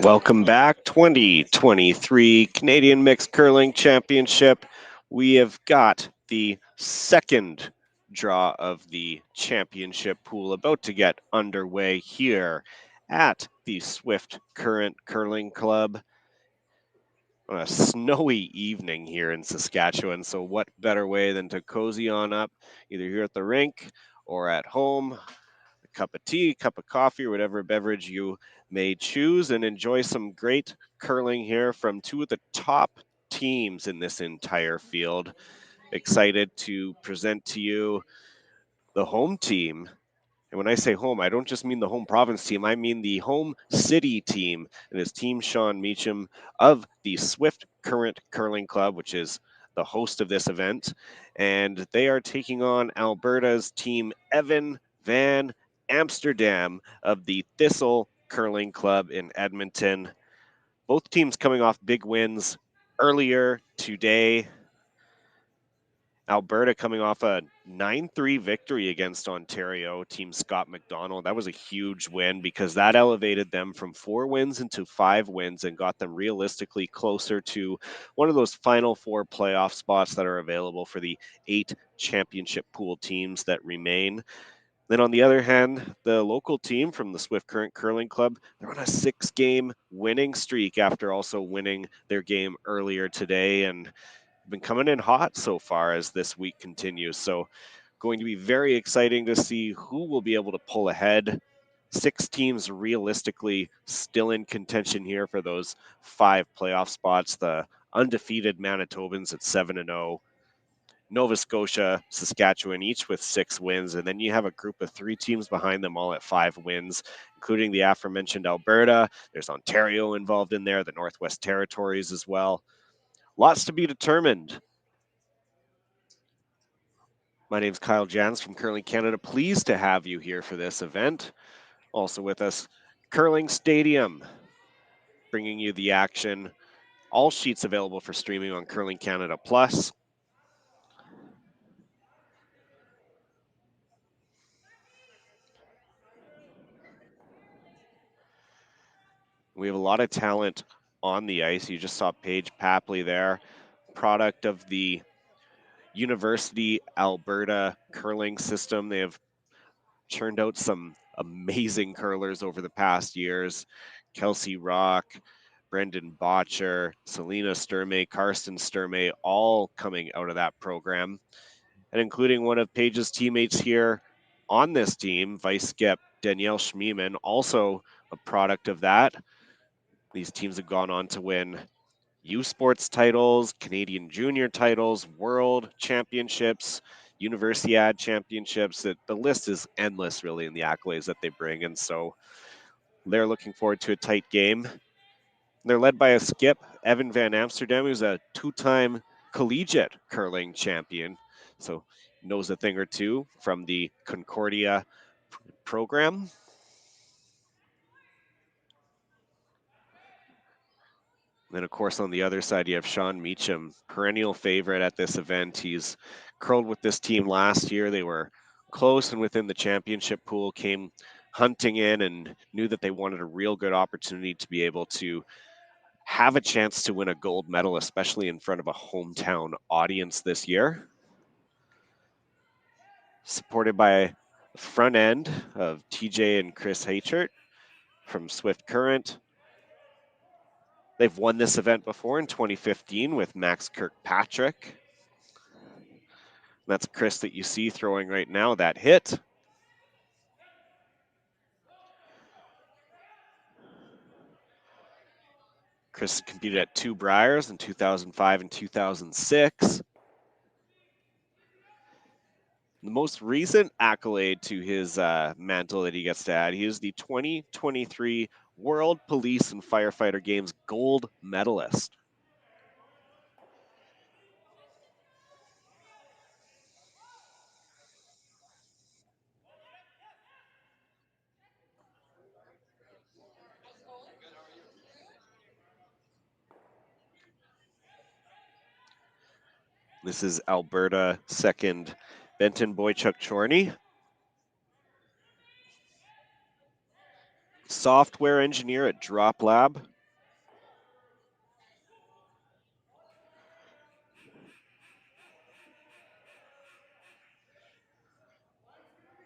Welcome back, 2023 Canadian Mixed Curling Championship. We have got the second draw of the championship pool about to get underway here at the Swift Current Curling Club on a snowy evening here in Saskatchewan. So what better way than to cozy on up either here at the rink or at home, a cup of tea, cup of coffee, or whatever beverage you may choose, and enjoy some great curling here from two of the top teams in this entire field. Excited to present to you the home team. And when I say home, I don't just mean the home province team, I mean the home city team. And his team, Sean Meacham of the Swift Current Curling Club, which is the host of this event. And they are taking on Alberta's team, Evan Van Amsterdam of the Thistle Curling Club in Edmonton. Both teams coming off big wins earlier today. Alberta coming off a 9-3 victory against Ontario, team Scott McDonald. That was a huge win because that elevated them from 4 wins into 5 wins and got them realistically closer to one of those final 4 playoff spots that are available for the 8 championship pool teams that remain. Then on the other hand, the local team from the Swift Current Curling Club, they're on a 6-game winning streak after also winning their game earlier today, and been coming in hot so far as this week continues. So going to be very exciting to see who will be able to pull ahead. 6 teams realistically still in contention here for those 5 playoff spots. The undefeated Manitobans at 7-0. Nova Scotia, Saskatchewan, each with 6 wins. And then you have a group of 3 teams behind them, all at 5 wins, including the aforementioned Alberta. There's Ontario involved in there, the Northwest Territories as well. Lots to be determined. My name is Kyle Jans from Curling Canada. Pleased to have you here for this event. Also with us, Curling Stadium, bringing you the action. All sheets available for streaming on Curling Canada Plus. We have a lot of talent on the ice. You just saw Paige Papley there, product of the University Alberta curling system. They have churned out some amazing curlers over the past years. Kelsey Rock, Brendan Botcher, Selena Sturmey, Karsten Sturmey, all coming out of that program, and including one of Paige's teammates here on this team, Vice Skip Danielle Schmiemann, also a product of that. These teams have gone on to win U Sports titles, Canadian Junior titles, World Championships, Universiade Championships. The list is endless, really, in the accolades that they bring. And so they're looking forward to a tight game. They're led by a skip, Evan Van Amsterdam, who's a 2-time collegiate curling champion. So knows a thing or two from the Concordia program. Then, of course, on the other side, you have Sean Meacham, perennial favorite at this event. He's curled with this team last year. They were close and within the championship pool, came hunting in and knew that they wanted a real good opportunity to be able to have a chance to win a gold medal, especially in front of a hometown audience this year. Supported by front end of TJ and Chris Haychert from Swift Current. They've won this event before in 2015 with Max Kirkpatrick. That's Chris that you see throwing right now, that hit. Chris competed at 2 Briers in 2005 and 2006. The most recent accolade to his mantle that he gets to add, he is the 2023 World Police and Firefighter Games gold medalist. This is Alberta second, Benton Boychuk Chorney. Software engineer at Drop Lab.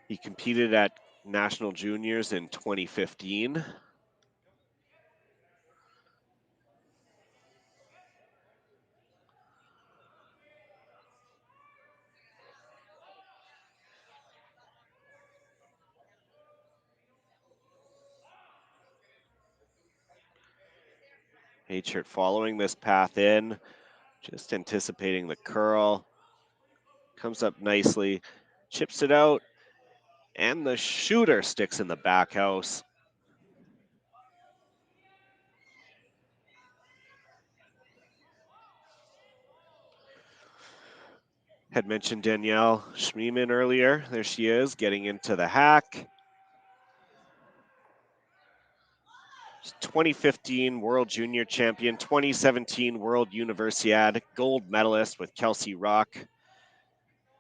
He competed at National Juniors in 2015. H-shirt following this path in, just anticipating the curl. Comes up nicely, chips it out, and the shooter sticks in the back house. Had mentioned Danielle Schmiemann earlier. There she is, getting into the hack. 2015 World Junior Champion, 2017 World Universiade gold medalist with Kelsey Rock.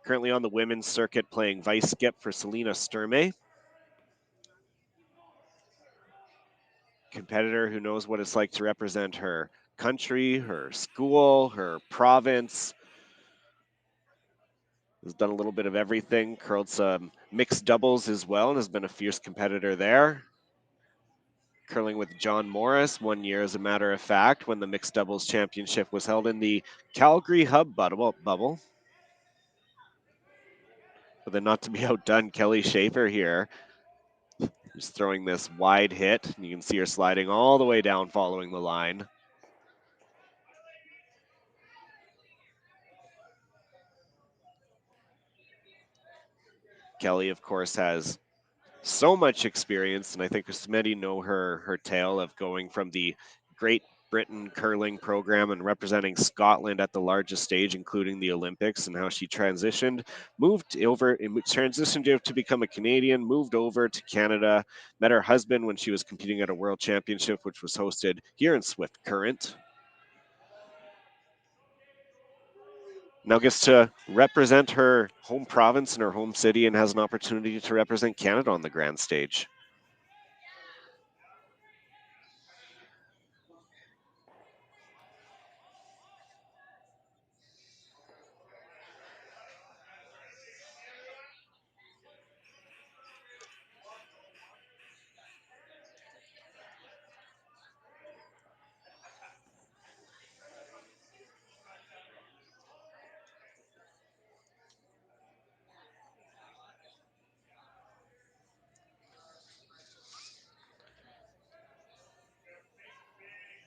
Currently on the women's circuit playing vice skip for Selena Sturmey. Competitor who knows what it's like to represent her country, her school, her province. Has done a little bit of everything, curled some mixed doubles as well, and has been a fierce competitor there. Curling with John Morris 1 year, as a matter of fact, when the mixed doubles championship was held in the Calgary Hub bubble. But then, not to be outdone, Kelly Schaefer here, who's throwing this wide hit. You can see her sliding all the way down following the line. Kelly, of course, has so much experience, and I think many know her tale of going from the Great Britain curling program and representing Scotland at the largest stage, including the Olympics, and how she transitioned to become a Canadian, moved over to Canada, met her husband when she was competing at a world championship, which was hosted here in Swift Current. Now gets to represent her home province and her home city, and has an opportunity to represent Canada on the grand stage.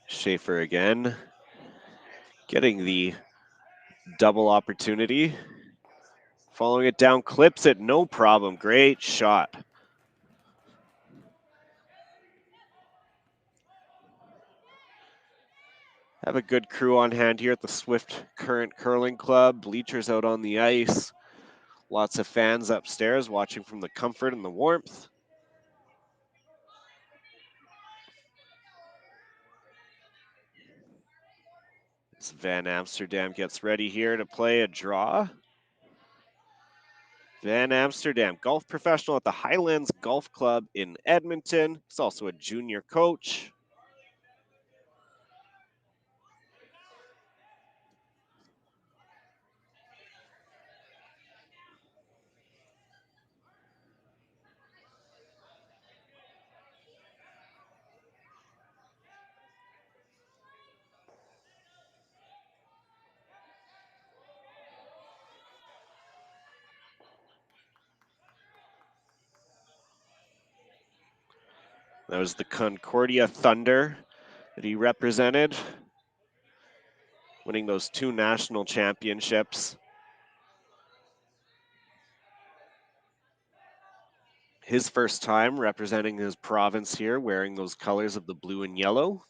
Schaefer again, getting the double opportunity. Following it down, clips it, no problem. Great shot. Have a good crew on hand here at the Swift Current Curling Club. Bleachers out on the ice. Lots of fans upstairs watching from the comfort and the warmth. As Van Amsterdam gets ready here to play a draw. Van Amsterdam, golf professional at the Highlands Golf Club in Edmonton. He's also a junior coach. That was the Concordia Thunder that he represented, winning those 2 national championships. His first time representing his province here, wearing those colors of the blue and yellow,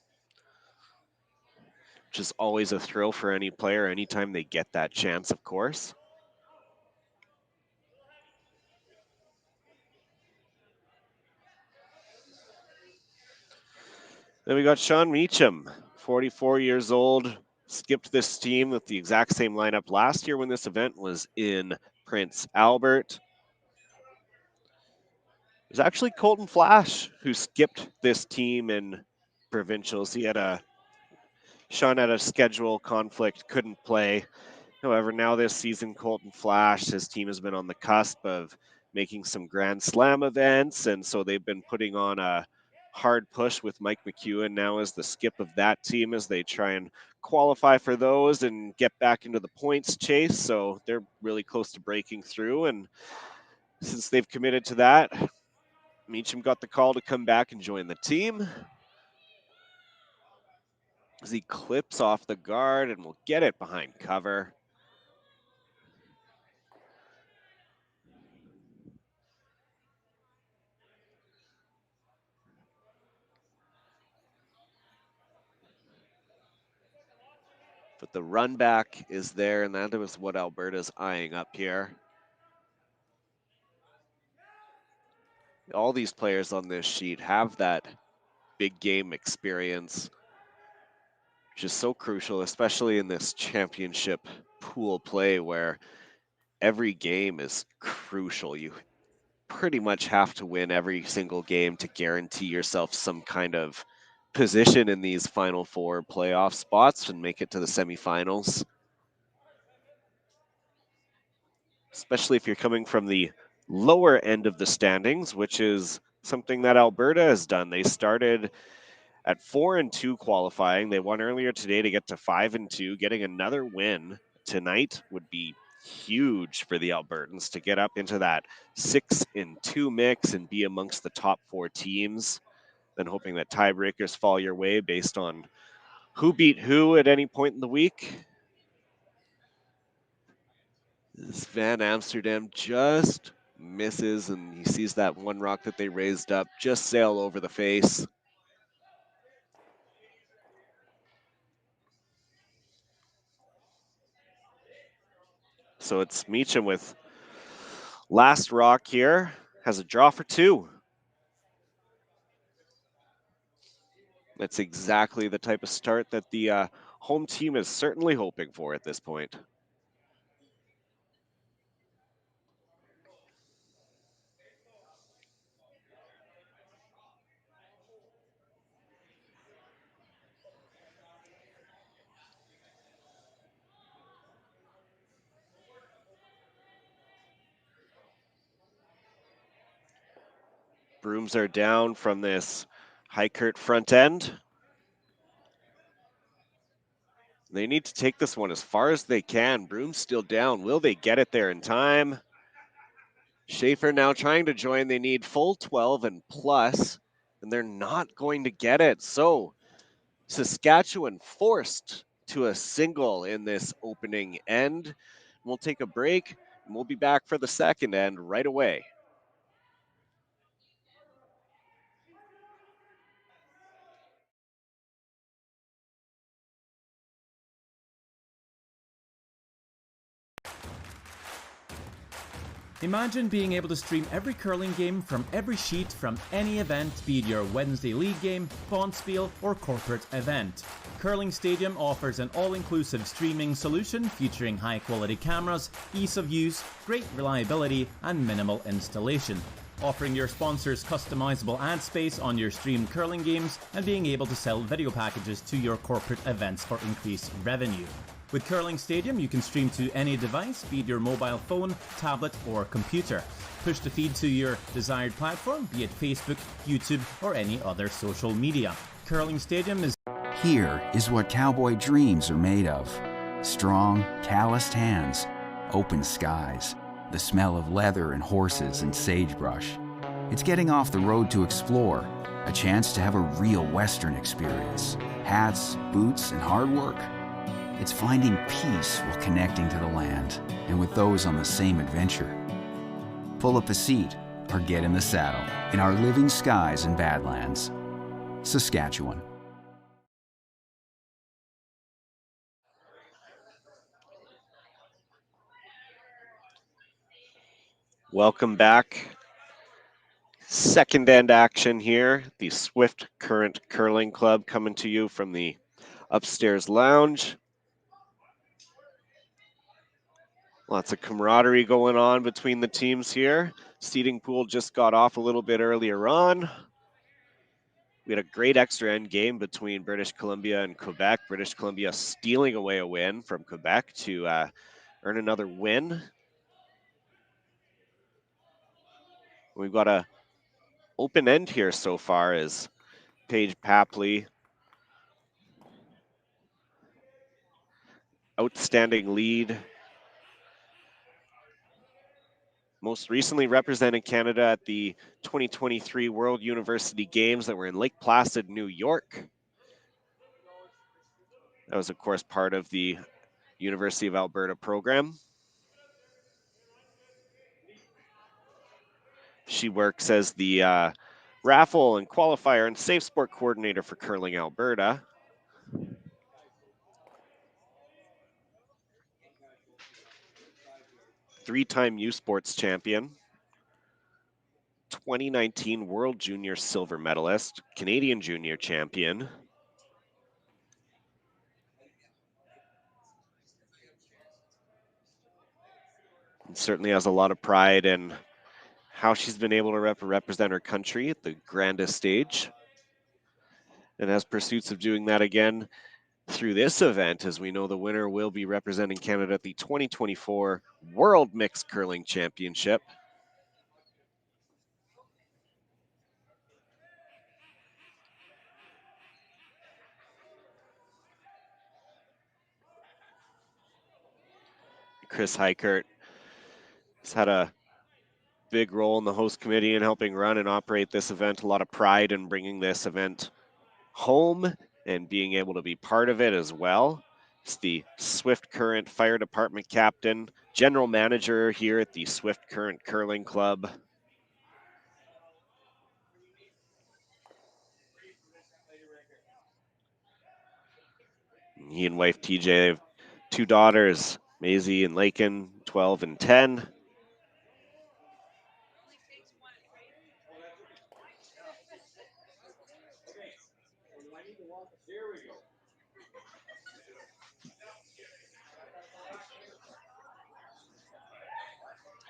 which is always a thrill for any player anytime they get that chance, of course. Then we got Sean Meacham, 44 years old, skipped this team with the exact same lineup last year when this event was in Prince Albert. It was actually Colton Flash who skipped this team in provincials. Sean had a schedule conflict, couldn't play. However, now this season, Colton Flash, his team has been on the cusp of making some Grand Slam events, and so they've been putting on a hard push with Mike McEwen now as the skip of that team as they try and qualify for those and get back into the points chase. So they're really close to breaking through, and since they've committed to that, Meacham got the call to come back and join the team. As he clips off the guard and will get it behind cover. But the run back is there, and that was what Alberta's eyeing up here. All these players on this sheet have that big game experience, which is so crucial, especially in this championship pool play where every game is crucial. You pretty much have to win every single game to guarantee yourself some kind of position in these Final Four playoff spots and make it to the semifinals. Especially if you're coming from the lower end of the standings, which is something that Alberta has done. They started at 4-2 qualifying. They won earlier today to get to 5-2. Getting another win tonight would be huge for the Albertans to get up into that 6-2 mix and be amongst the top 4 teams. Then hoping that tiebreakers fall your way based on who beat who at any point in the week. This Van Amsterdam just misses, and he sees that one rock that they raised up just sail over the face. So it's Meacham with last rock here, has a draw for 2. That's exactly the type of start that the home team is certainly hoping for at this point. Brooms are down from this Heikert front end. They need to take this one as far as they can. Broom's still down. Will they get it there in time? Schaefer now trying to join. They need full 12 and plus, and they're not going to get it. So Saskatchewan forced to a single in this opening end. We'll take a break, and we'll be back for the second end right away. Imagine being able to stream every curling game from every sheet from any event, be it your Wednesday league game, bonspiel, or corporate event. Curling Stadium offers an all-inclusive streaming solution featuring high-quality cameras, ease of use, great reliability, and minimal installation. Offering your sponsors customizable ad space on your streamed curling games and being able to sell video packages to your corporate events for increased revenue. With Curling Stadium, you can stream to any device, be it your mobile phone, tablet, or computer. Push the feed to your desired platform, be it Facebook, YouTube, or any other social media. Curling Stadium is... Here is what cowboy dreams are made of. Strong, calloused hands, open skies, the smell of leather and horses and sagebrush. It's getting off the road to explore, a chance to have a real Western experience. Hats, boots, and hard work. It's finding peace while connecting to the land and with those on the same adventure. Pull up a seat or get in the saddle in our living skies and Badlands. Saskatchewan. Welcome back. Second end action here. The Swift Current Curling Club coming to you from the upstairs lounge. Lots of camaraderie going on between the teams here. Seeding pool just got off a little bit earlier on. We had a great extra end game between British Columbia and Quebec. British Columbia stealing away a win from Quebec to earn another win. We've got a open end here so far as Paige Papley, outstanding lead. Most recently represented Canada at the 2023 World University Games that were in Lake Placid, New York. That was, of course, part of the University of Alberta program. She works as the raffle and qualifier and safe sport coordinator for Curling Alberta. Three-time U Sports champion. 2019 World Junior silver medalist, Canadian Junior champion. And certainly has a lot of pride in how she's been able to represent her country at the grandest stage. And has pursuits of doing that again through this event, as we know the winner will be representing Canada at the 2024 World Mixed Curling Championship. Chris Heikert has had a big role in the host committee in helping run and operate this event. A lot of pride in bringing this event home and being able to be part of it as well. It's the Swift Current Fire Department captain, general manager here at the Swift Current Curling Club. He and wife TJ have two daughters, Maisie and Lakin, 12 and 10.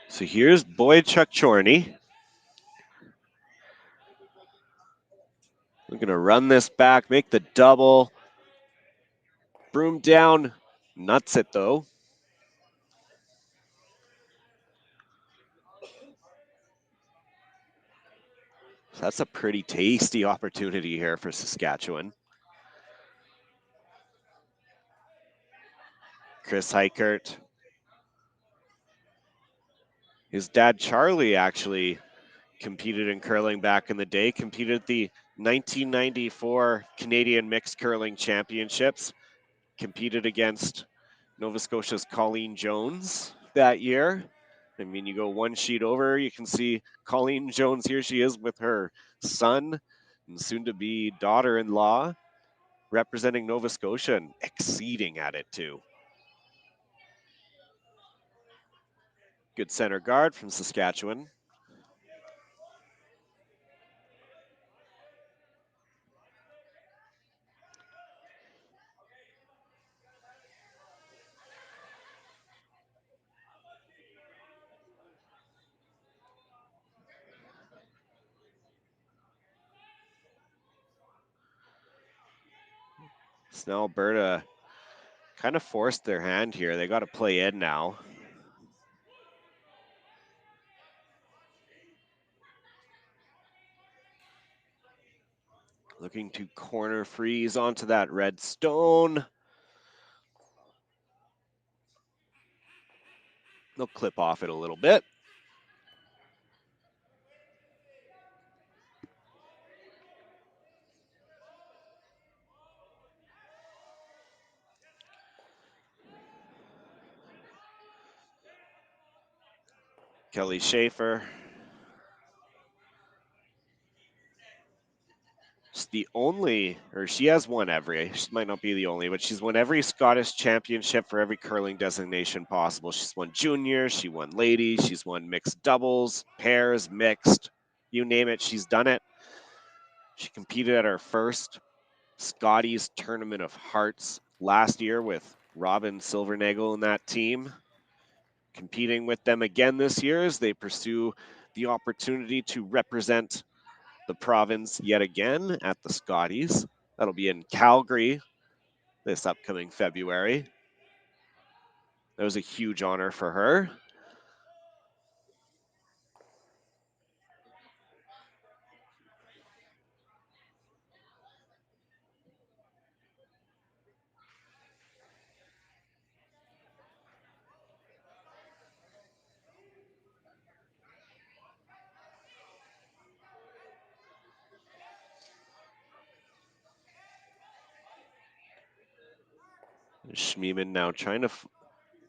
So here's Boychuk Chorney. We're gonna run this back, make the double. Broom down, nuts it though. So that's a pretty tasty opportunity here for Saskatchewan. Chris Heikert. His dad, Charlie, actually competed in curling back in the day, competed at the 1994 Canadian Mixed Curling Championships, competed against Nova Scotia's Colleen Jones that year. I mean, you go one sheet over, you can see Colleen Jones, here she is with her son and soon-to-be daughter-in-law representing Nova Scotia and exceeding at it too. Good center guard from Saskatchewan. So now Alberta kind of forced their hand here. They got to play in now. Looking to corner freeze onto that red stone. They'll clip off it a little bit. Kelly Schaefer. She's the only, or she has won every, she might not be the only, but she's won every Scottish championship for every curling designation possible. She's won juniors, she won ladies, she's won mixed doubles, pairs, mixed, you name it, she's done it. She competed at her first Scotties Tournament of Hearts last year with Robin Silvernagel in that team. competing with them again this year as they pursue the opportunity to represent the province yet again at the Scotties. That'll be in Calgary this upcoming February. That was a huge honor for her. Schmiemann now trying to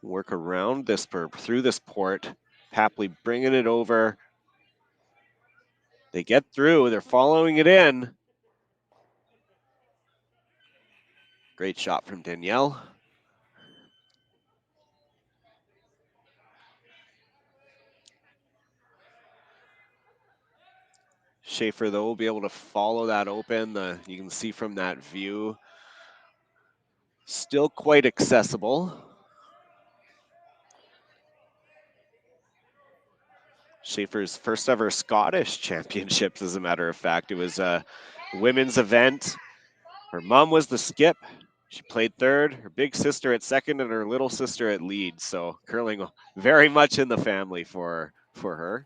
work around this through this port. Papley bringing it over. They get through. They're following it in. Great shot from Danielle. Schaefer, though, will be able to follow that open. You can see from that view, still quite accessible. Schaefer's first ever Scottish championships, as a matter of fact. It was a women's event. Her mom was the skip. She played third, her big sister at second, and her little sister at lead. So curling very much in the family for her.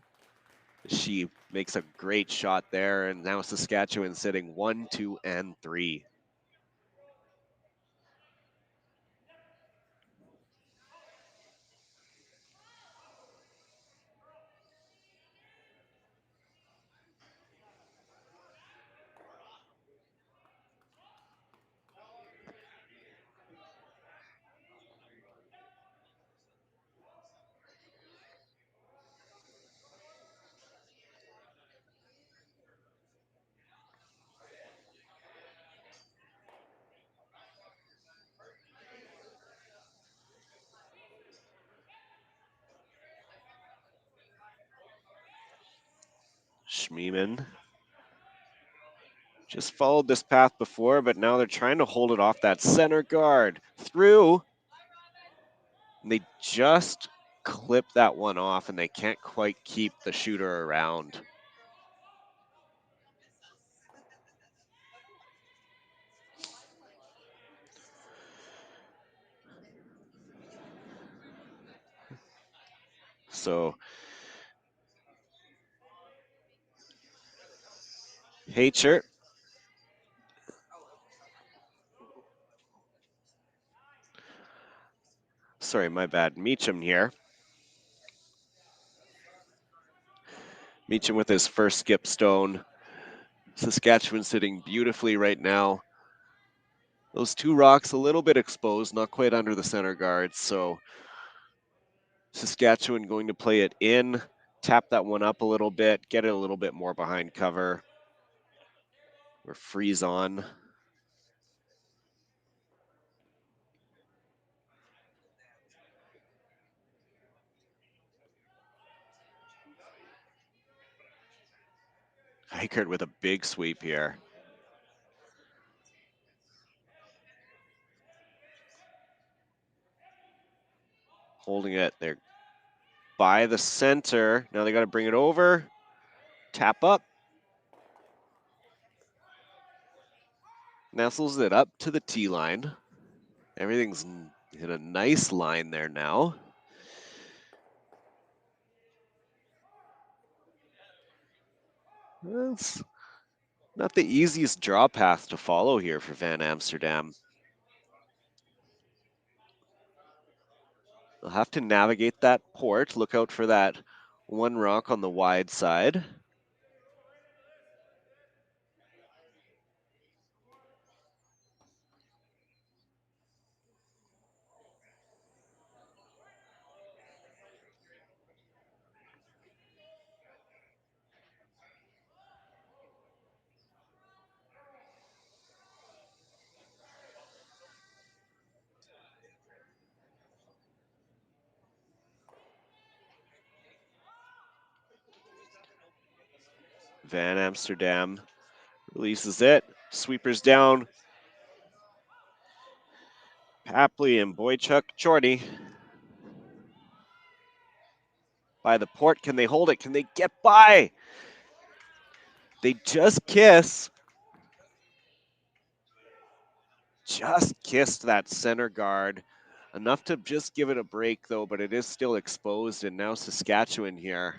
She makes a great shot there, and now Saskatchewan sitting 1, 2, and 3. Schmiemann just followed this path before, but now they're trying to hold it off that center guard. Through. And they just clip that one off, and they can't quite keep the shooter around. So Hatcher. Sorry, my bad. Meacham here. Meacham with his first skip stone. Saskatchewan sitting beautifully right now. Those two rocks a little bit exposed, not quite under the center guard. So Saskatchewan going to play it in, tap that one up a little bit, get it a little bit more behind cover. Or freeze on. Eichert with a big sweep here. Holding it there by the center. Now they got to bring it over. Tap up. Nestles it up to the tee line. Everything's in a nice line there now. That's not the easiest draw path to follow here for Van Amsterdam. They'll have to navigate that port. Look out for that one rock on the wide side. Van Amsterdam releases it. Sweepers down. Papley and Boychuk Jordy. by the port. Can they hold it? Can they get by? They just kiss. Just kissed that center guard. Enough to just give it a break, though, but it is still exposed. And now Saskatchewan here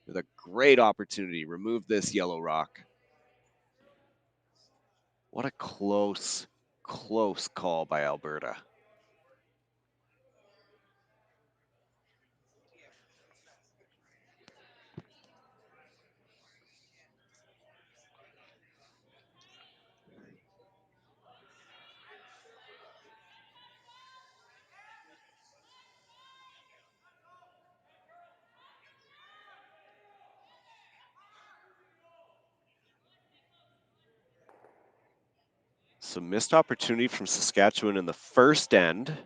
with a great opportunity. Remove this yellow rock. What a close call by Alberta. Some missed opportunity from Saskatchewan in the first end.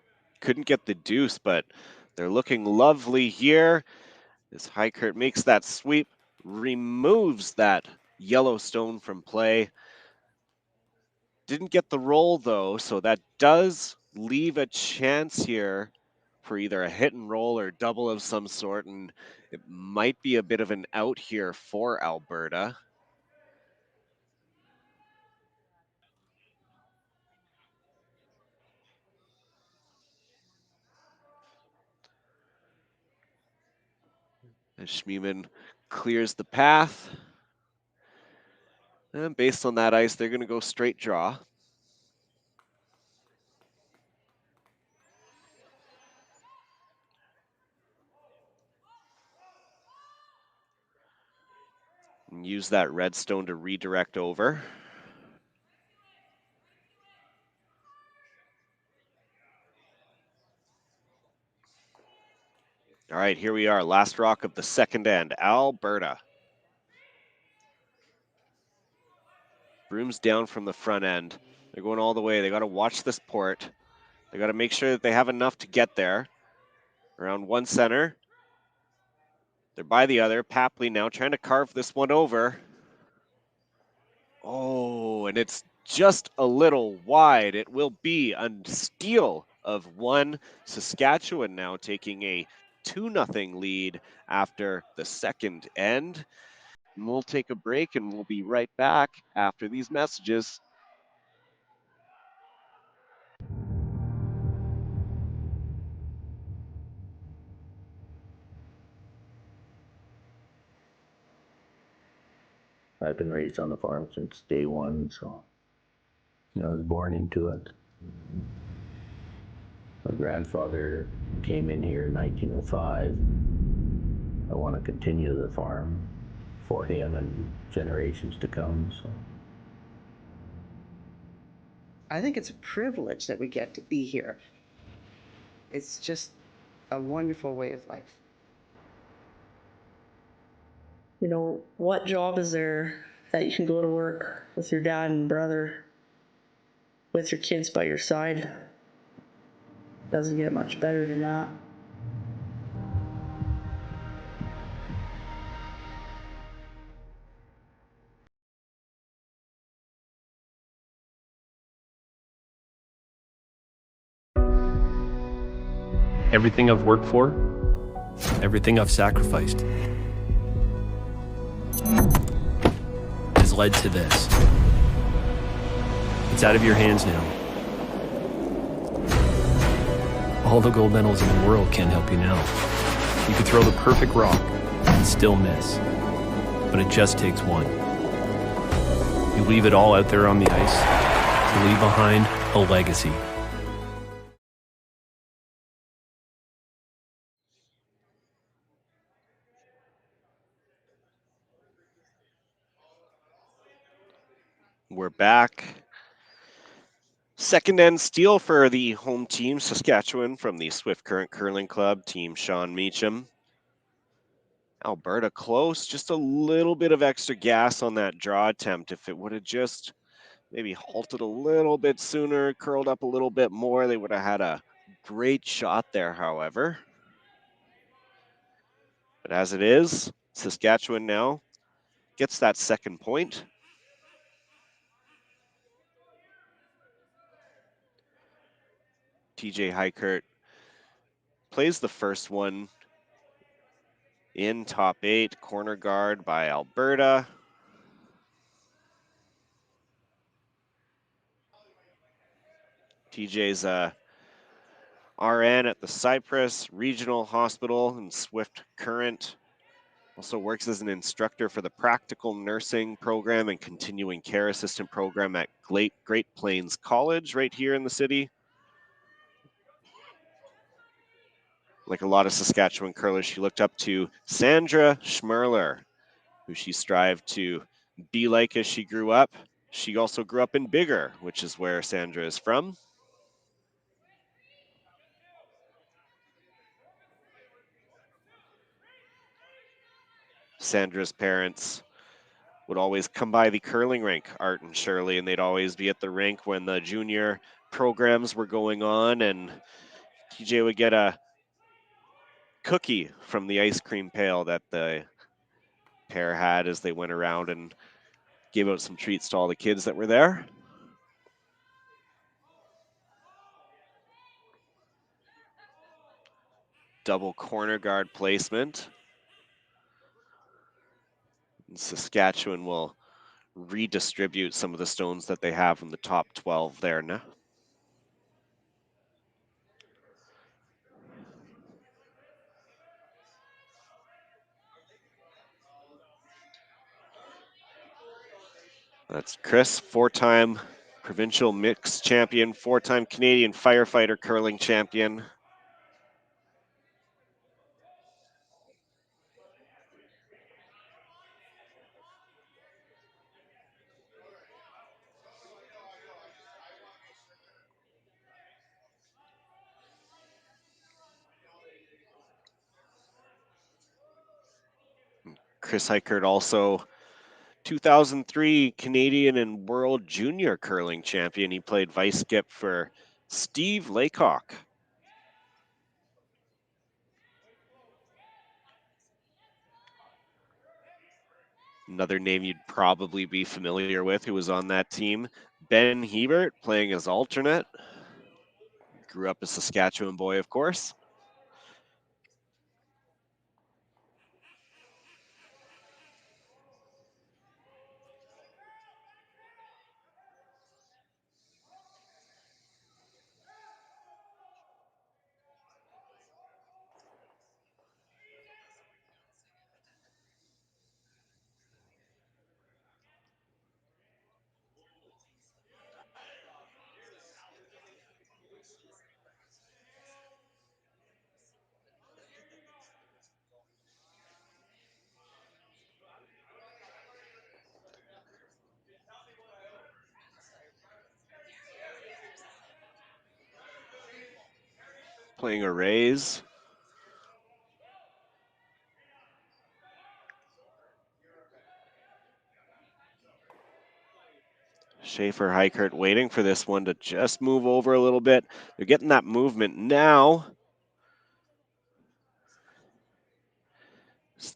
Couldn't get the deuce, but they're looking lovely here. As Heikert makes that sweep, removes that yellow stone from play. Didn't get the roll, though, so that does leave a chance here for either a hit and roll or double of some sort, and it might be a bit of an out here for Alberta. As Schmiemann clears the path. And based on that ice, they're going to go straight draw. And use that redstone to redirect over. All right, here we are. Last rock of the second end, Alberta. Brooms down from the front end. They're going all the way. They got to watch this port. They got to make sure that they have enough to get there. Around one center. They're by the other. Papley now trying to carve this one over. Oh, and it's just a little wide. It will be a steal of one. Saskatchewan now taking a 2-0 lead after the second end. And we'll take a break and we'll be right back after these messages. I've been raised on the farm since day one, so I was born into it. My grandfather came in here in 1905. I want to continue the farm for him and generations to come. So I think it's a privilege that we get to be here. It's just a wonderful way of life. What job is there that you can go to work with your dad and brother, with your kids by your side? Doesn't get much better than that. Everything I've worked for, everything I've sacrificed, has led to this. It's out of your hands now. All the gold medals in the world can't help you now. You could throw the perfect rock and still miss, but it just takes one. You leave it all out there on the ice to leave behind a legacy. We're back. Second end steal for the home team, Saskatchewan, from the Swift Current Curling Club, team Sean Meacham. Alberta close, just a little bit of extra gas on that draw attempt. If it would have just maybe halted a little bit sooner, curled up a little bit more, they would have had a great shot there, however. But as it is, Saskatchewan now gets that second point. TJ Heikert plays the first one in top 8, corner guard by Alberta. TJ's a RN at the Cypress Regional Hospital in Swift Current. Also works as an instructor for the practical nursing program and continuing care assistant program at Great Plains College right here in the city. Like a lot of Saskatchewan curlers, she looked up to Sandra Schmerler, who she strived to be like as she grew up. She also grew up in Biggar, which is where Sandra is from. Sandra's parents would always come by the curling rink, Art and Shirley, and they'd always be at the rink when the junior programs were going on, and TJ would get a cookie from the ice cream pail that the pair had as they went around and gave out some treats to all the kids that were there. Double corner guard placement. And Saskatchewan will redistribute some of the stones that they have in the top 12 there now. That's Chris, 4-time provincial mixed champion, 4-time Canadian firefighter curling champion. Chris Heichert also 2003 Canadian and World Junior Curling Champion. He played vice skip for Steve Laycock. Another name you'd probably be familiar with who was on that team, Ben Hebert, playing as alternate. Grew up a Saskatchewan boy, of course. Playing a raise. Schaefer Heichert waiting for this one to just move over a little bit. They're getting that movement now.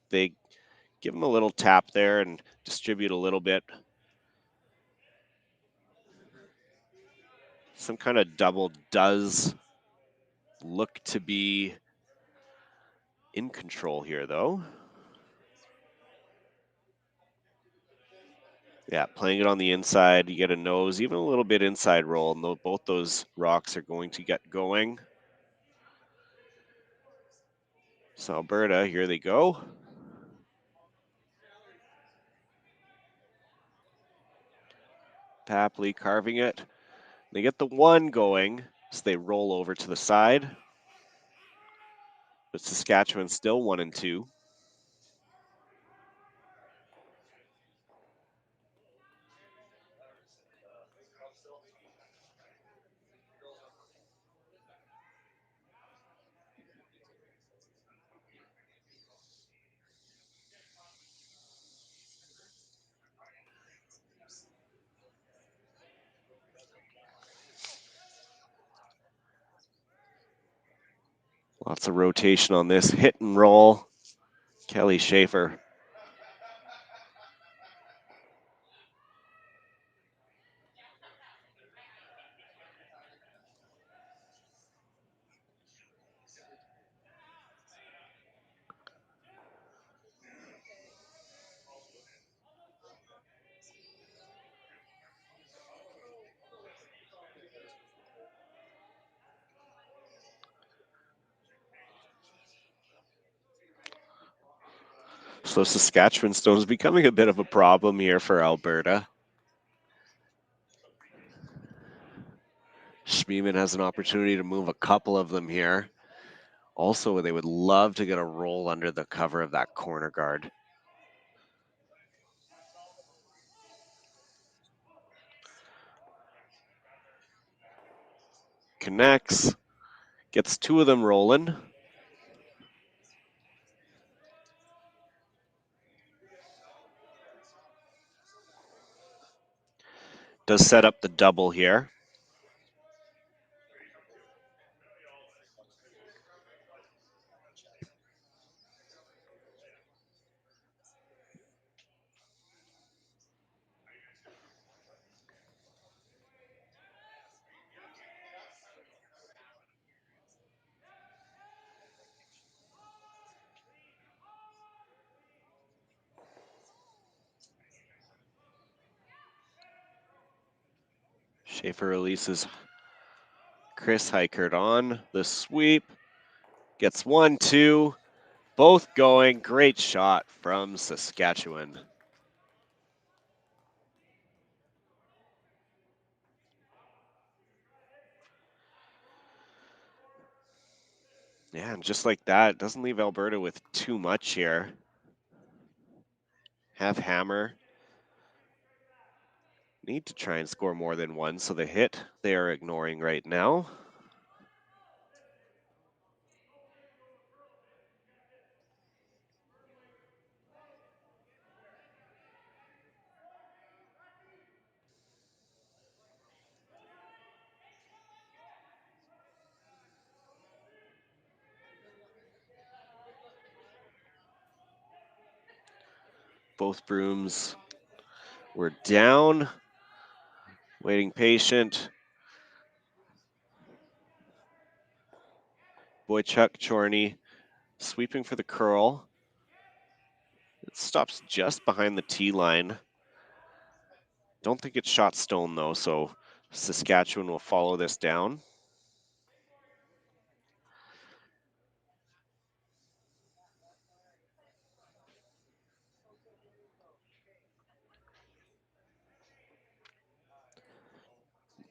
They give him a little tap there and distribute a little bit. Some kind of double does look to be in control here, though. Yeah, playing it on the inside, you get a nose, even a little bit inside roll, and both those rocks are going to get going. So Alberta, here they go. Papley carving it. They get the one going, so they roll over to the side. But Saskatchewan still 1 and 2. Lots of rotation on this hit and roll. Kelly Schaefer. So Saskatchewan Stone is becoming a bit of a problem here for Alberta. Schmiemann has an opportunity to move a couple of them here. Also, they would love to get a roll under the cover of that corner guard. Connects, gets two of them rolling. Does set up the double here. Schaefer releases Chris Heikert on the sweep. Gets 1-2. Both going. Great shot from Saskatchewan. Yeah, and just like that, it doesn't leave Alberta with too much here. Have Hammer. Need to try and score more than one, so the hit they are ignoring right now. Both brooms were down, waiting patient. Boychuk Chorney sweeping for the curl. It stops just behind the tee line. Don't think it's shot stone though, so Saskatchewan will follow this down.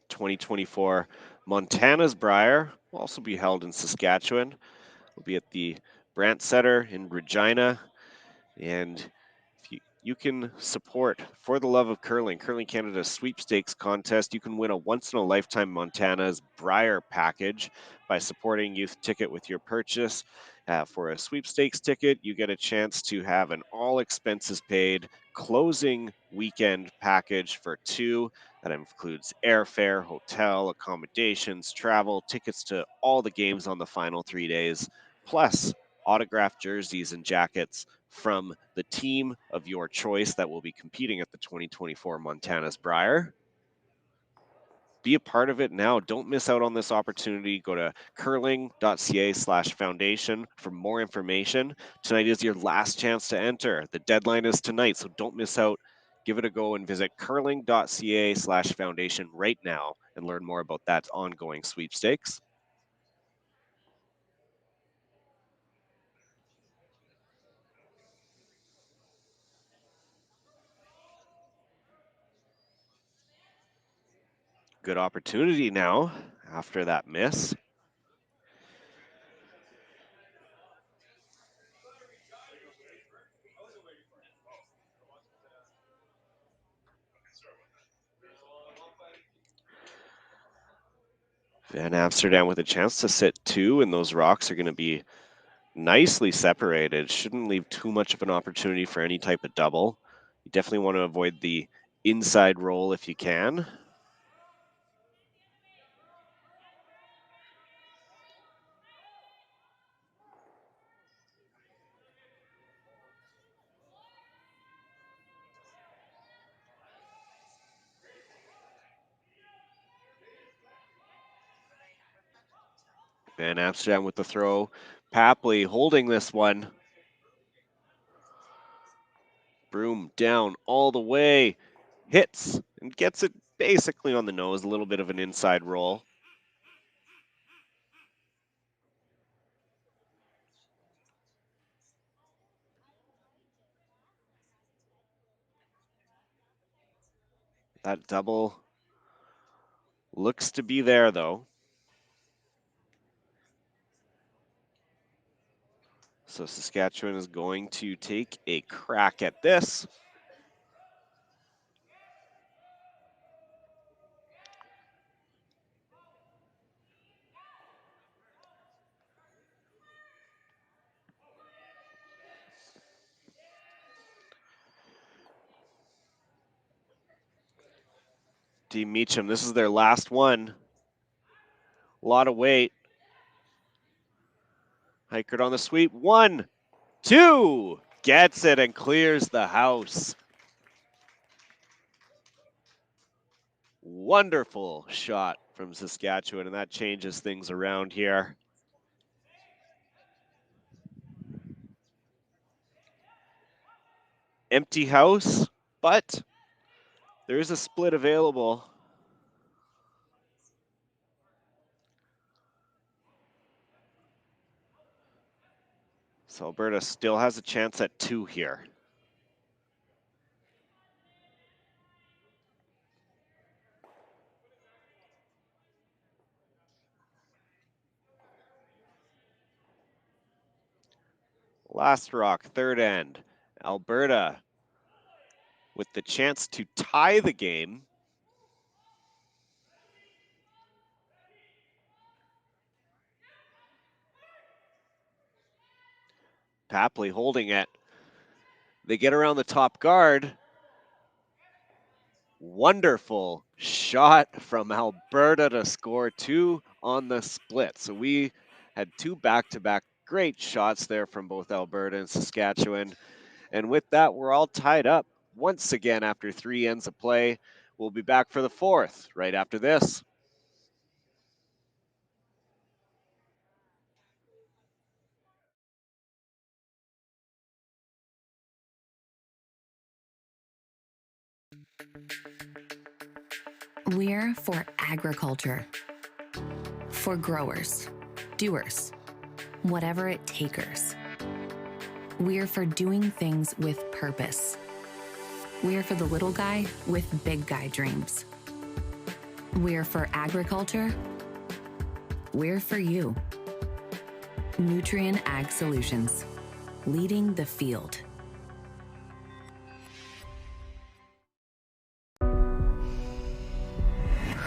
(2024) Montana's Brier will also be held in Saskatchewan. Will be at the Brandsetter in Regina. And if you can support For the Love of Curling Canada sweepstakes contest, you can win a once-in-a-lifetime Montana's Brier package by supporting Youth Ticket with your purchase. For a sweepstakes ticket, you get a chance to have an all-expenses-paid closing weekend package for two. That includes airfare, hotel, accommodations, travel, tickets to all the games on the final 3 days, plus autographed jerseys and jackets from the team of your choice that will be competing at the 2024 Montana's Brier. Be a part of it now. Don't miss out on this opportunity. Go to curling.ca/foundation for more information. Tonight is your last chance to enter. The deadline is tonight, so don't miss out. Give it a go and visit curling.ca/foundation right now and learn more about that ongoing sweepstakes. Good opportunity now after that miss. Van Amsterdam with a chance to sit two, and those rocks are going to be nicely separated. Shouldn't leave too much of an opportunity for any type of double. You definitely want to avoid the inside roll if you can. Van Amsterdam with the throw. Papley holding this one. Broom down all the way. Hits and gets it basically on the nose. A little bit of an inside roll. That double looks to be there, though. So Saskatchewan is going to take a crack at this. Team Meacham, this is their last one. A lot of weight. Heichert on the sweep. 1, 2. Gets it and clears the house. Wonderful shot from Saskatchewan, and that changes things around here. Empty house, but there is a split available. So Alberta still has a chance at 2 here. Last rock, third end. Alberta with the chance to tie the game. Papley holding it. They get around the top guard. Wonderful shot from Alberta to score 2 on the split. So we had 2 back-to-back great shots there from both Alberta and Saskatchewan. And with that, we're all tied up once again after 3 ends of play. We'll be back for the 4th right after this. We're for agriculture, for growers, doers, whatever it takers. We're for doing things with purpose. We're for the little guy with big guy dreams. We're for agriculture. We're for you. Nutrien Ag Solutions, leading the field.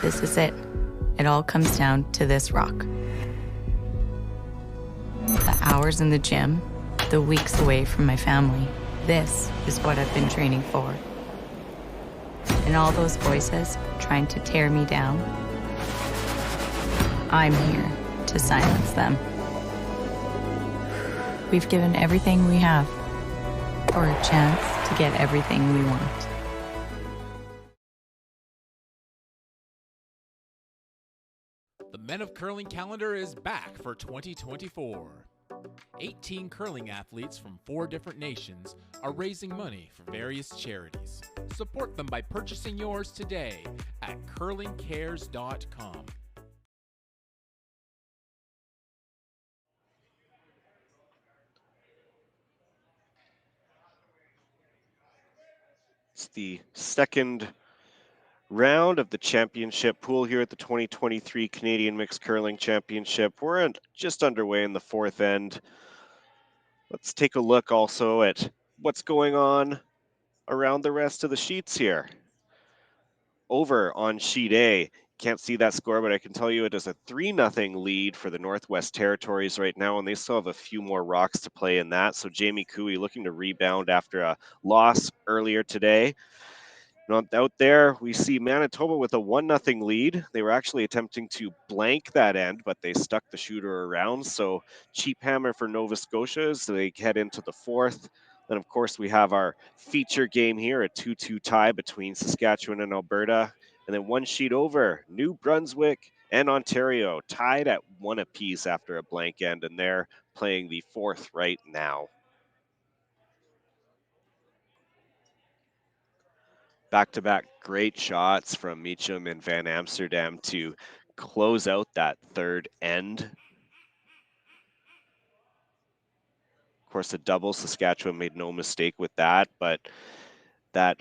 This is it. It all comes down to this rock. The hours in the gym, the weeks away from my family. This is what I've been training for. And all those voices trying to tear me down, I'm here to silence them. We've given everything we have for a chance to get everything we want. The Men of Curling calendar is back for 2024. 18 curling athletes from 4 different nations are raising money for various charities. Support them by purchasing yours today at curlingcares.com. It's the second round of the championship pool here at the 2023 Canadian Mixed Curling Championship. We're just underway in the 4th end. Let's take a look also at what's going on around the rest of the sheets here. Over on sheet A, can't see that score, but I can tell you it is a 3-0 lead for the Northwest Territories right now, and they still have a few more rocks to play in that. So Jamie Cooey looking to rebound after a loss earlier today. Out there, we see Manitoba with a 1-0 lead. They were actually attempting to blank that end, but they stuck the shooter around. So cheap hammer for Nova Scotia as they head into the 4th. Then, of course, we have our feature game here, a 2-2 tie between Saskatchewan and Alberta. And then one sheet over, New Brunswick and Ontario tied at 1 apiece after a blank end, and they're playing the 4th right now. Back-to-back great shots from Meacham and Van Amsterdam to close out that 3rd end. Of course, a double, Saskatchewan made no mistake with that, but that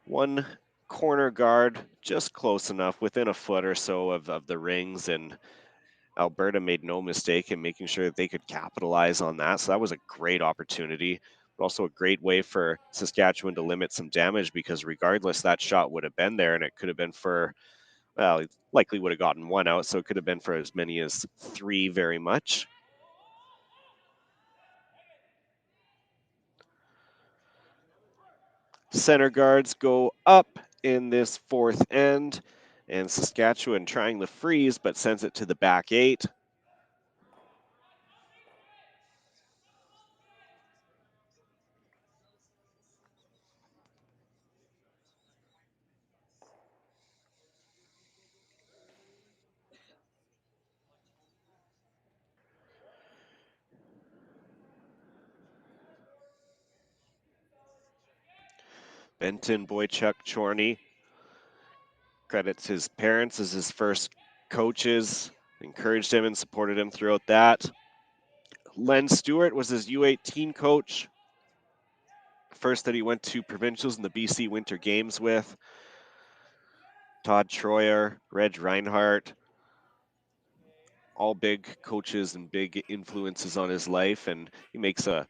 one corner guard just close enough, within a foot or so of the rings, and Alberta made no mistake in making sure that they could capitalize on that. So that was a great opportunity, but also a great way for Saskatchewan to limit some damage, because regardless, that shot would have been there, and it could have been for, well, it likely would have gotten one out, so it could have been for as many as 3 very much. Center guards go up in this fourth end, and Saskatchewan trying the freeze, but sends it to the back 8. Benton Boychuk Chorney credits his parents as his first coaches, encouraged him and supported him throughout that. Len Stewart was his U18 coach, first that he went to provincials in the BC Winter Games with. Todd Troyer, Reg Reinhardt, all big coaches and big influences on his life, and he makes a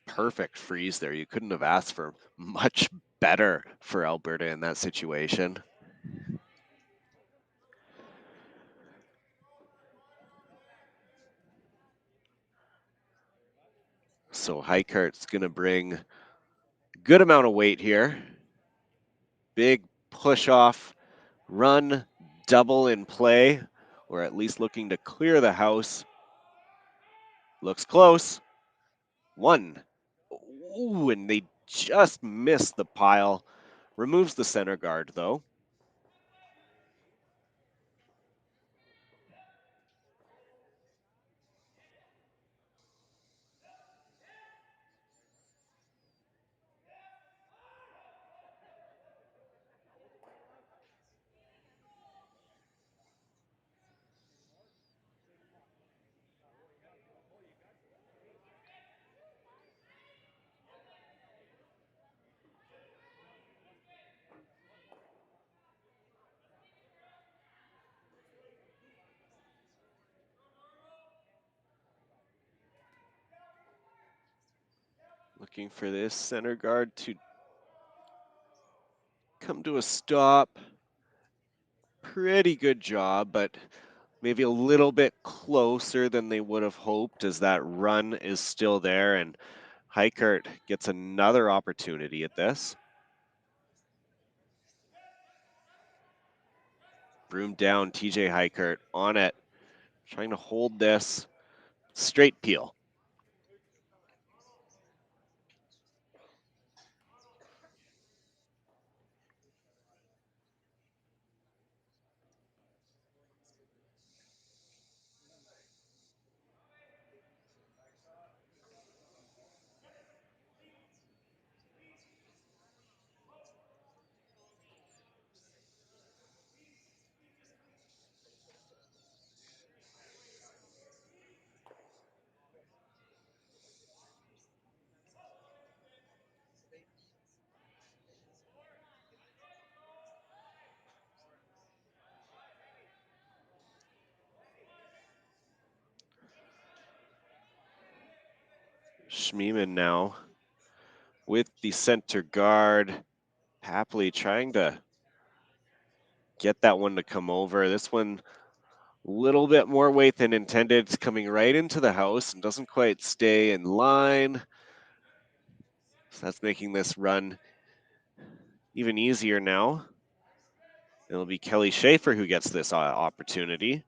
perfect freeze there. You couldn't have asked for much better for Alberta in that situation. So Heikart's going to bring a good amount of weight here. Big push off, run, double in play, or at least looking to clear the house. Looks close. 1. Ooh, and they just missed the pile. Removes the center guard, though. Looking for this center guard to come to a stop. Pretty good job, but maybe a little bit closer than they would have hoped, as that run is still there, and Heikert gets another opportunity at this. Broom down, TJ Heikert on it, trying to hold this. Straight peel. Schmiemann now with the center guard, happily trying to get that one to come over. This one, a little bit more weight than intended. It's coming right into the house and doesn't quite stay in line. So that's making this run even easier now. It'll be Kelly Schaefer who gets this opportunity.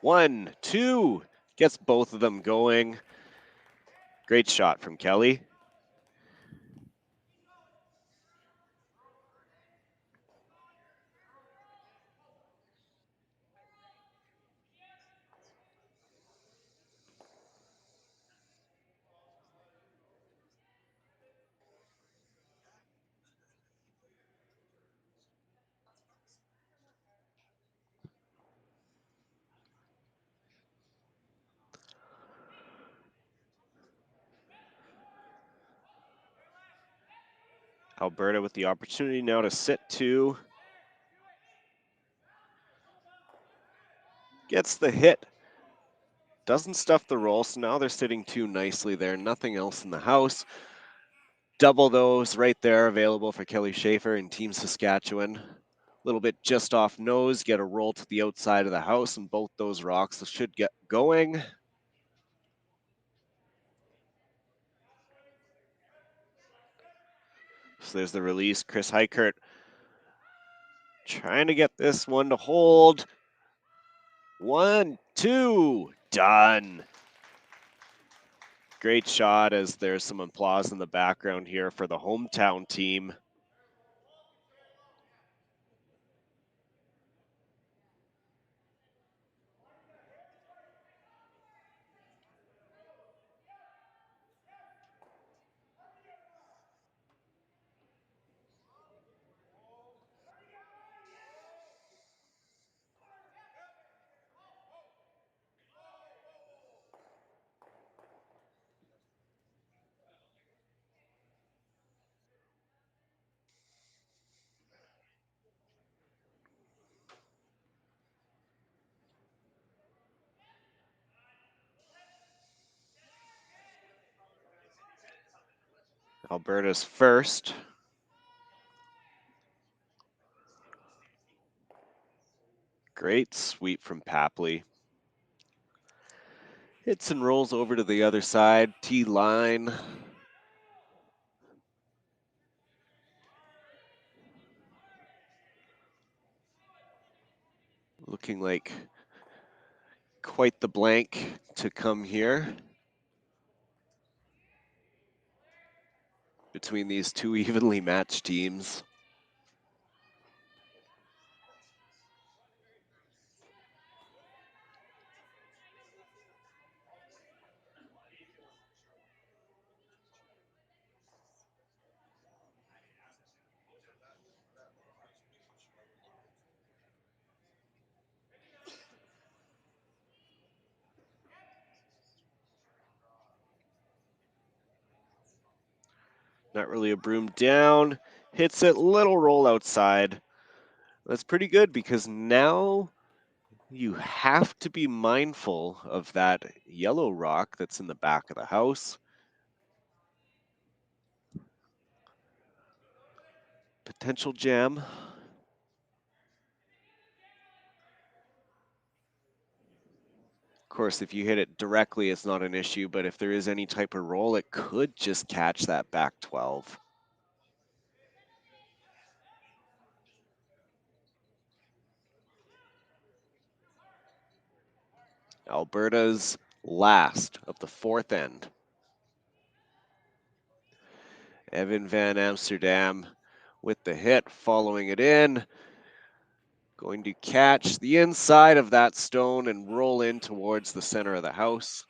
One, two, gets both of them going. Great shot from Kelly. Alberta with the opportunity now to sit 2. Gets the hit. Doesn't stuff the roll, so now they're sitting 2 nicely there. Nothing else in the house. Double those right there available for Kelly Schaefer and Team Saskatchewan. A little bit just off nose, get a roll to the outside of the house, and both those rocks should get going. So there's the release. Chris Heikert trying to get this one to hold. 1, 2, done. Great shot as there's some applause in the background here for the hometown team. Alberta's first. Great sweep from Papley. Hits and rolls over to the other side, T line. Looking like quite the blank to come here between these 2 evenly matched teams. Not really a broom down, hits it, little roll outside. That's pretty good because now you have to be mindful of that yellow rock that's in the back of the house. Potential jam. Of course, if you hit it directly, it's not an issue, but if there is any type of roll, it could just catch that back 12. Alberta's last of the 4th end. Evan Van Amsterdam with the hit, following it in. Going to catch the inside of that stone and roll in towards the center of the house.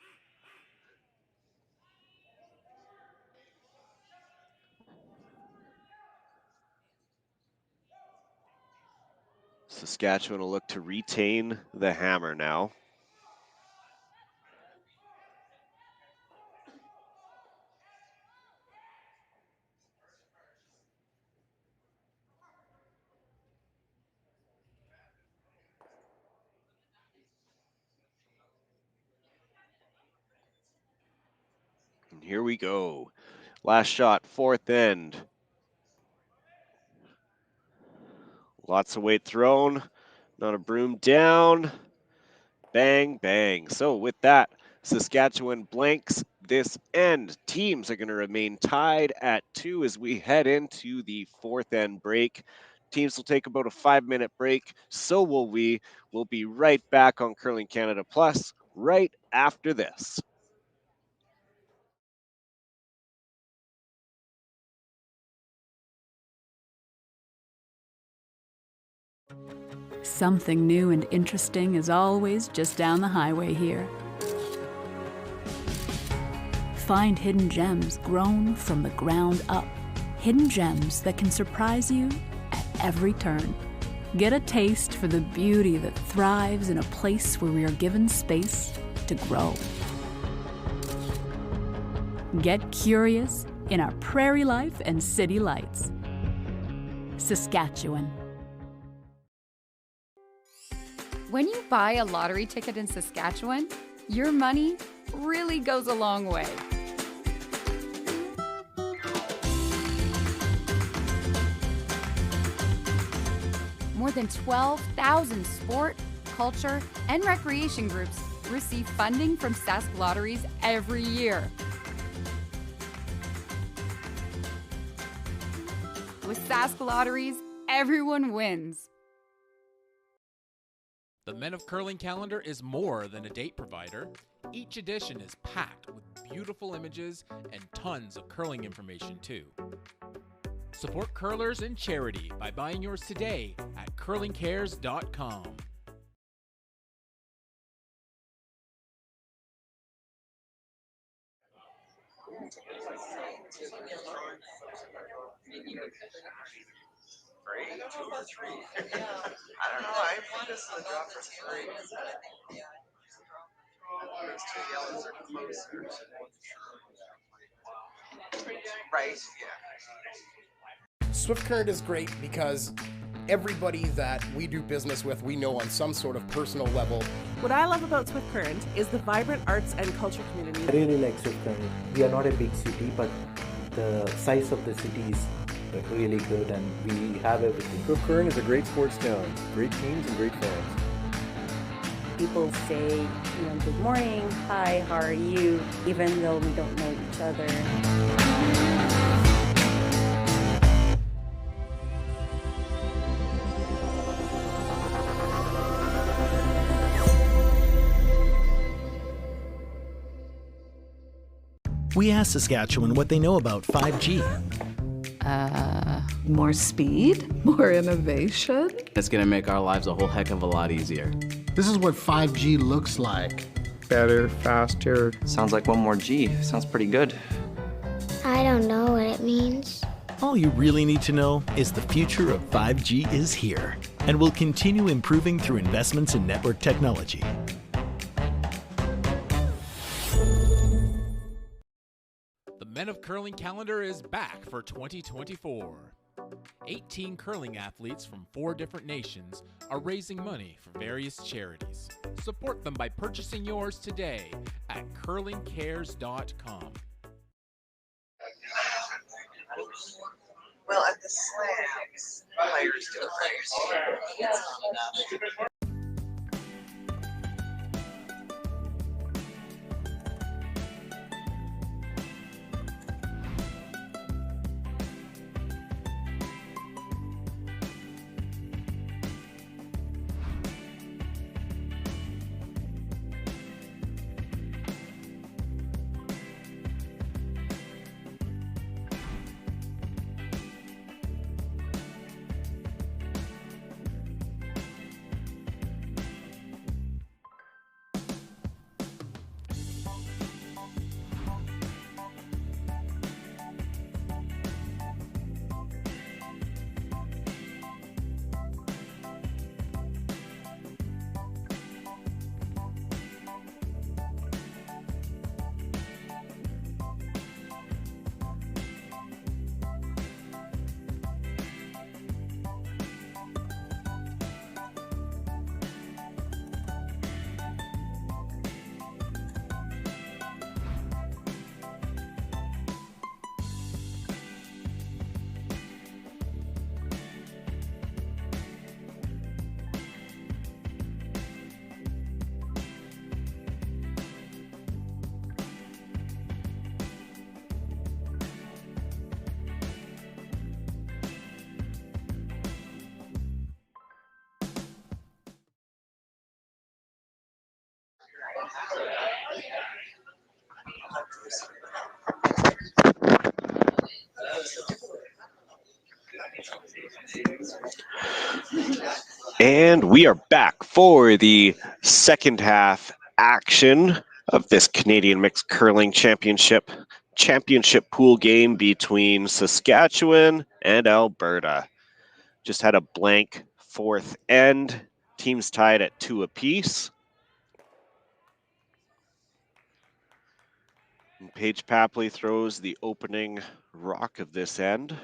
Saskatchewan will look to retain the hammer now. And here we go. Last shot, 4th end. Lots of weight thrown, not a broom down. Bang, bang. So with that, Saskatchewan blanks this end. Teams are going to remain tied at 2 as we head into the 4th end break. Teams will take about a 5-minute break. So will we. We'll be right back on Curling Canada Plus right after this. Something new and interesting is always just down the highway here. Find hidden gems grown from the ground up. Hidden gems that can surprise you at every turn. Get a taste for the beauty that thrives in a place where we are given space to grow. Get curious in our prairie life and city lights. Saskatchewan. When you buy a lottery ticket in Saskatchewan, your money really goes a long way. More than 12,000 sport, culture, and recreation groups receive funding from Sask Lotteries every year. With Sask Lotteries, everyone wins. The Men of Curling calendar is more than a date provider. Each edition is packed with beautiful images and tons of curling information too. Support curlers and charity by buying yours today at curlingcares.com. Three, 2 or 3. I don't know. I want us to drop for 3. Those 2 yellows are closer. Right? Yeah. Swift Current is great because everybody that we do business with, we know on some sort of personal level. What I love about Swift Current is the vibrant arts and culture community. I really like Swift Current. We are not a big city, but the size of the city is really good and we have everything. Swift Current is a great sports town, great teams and great fans. People say, good morning, hi, how are you, even though we don't know each other. We asked Saskatchewan what they know about 5G. More speed, more innovation. It's gonna make our lives a whole heck of a lot easier. This is what 5G looks like. Better, faster. Sounds like one more G. Sounds pretty good. I don't know what it means. All you really need to know is the future of 5G is here and will continue improving through investments in network technology. The Men of Curling calendar is back for 2024. 18 curling athletes from 4 different nations are raising money for various charities. Support them by purchasing yours today at curlingcares.com. Well, at the slams, players do it. And we are back for the second half action of this Canadian Mixed Curling Championship pool game between Saskatchewan and Alberta. Just had a blank fourth end. Teams tied at 2 apiece. And Paige Papley throws the opening rock of this end.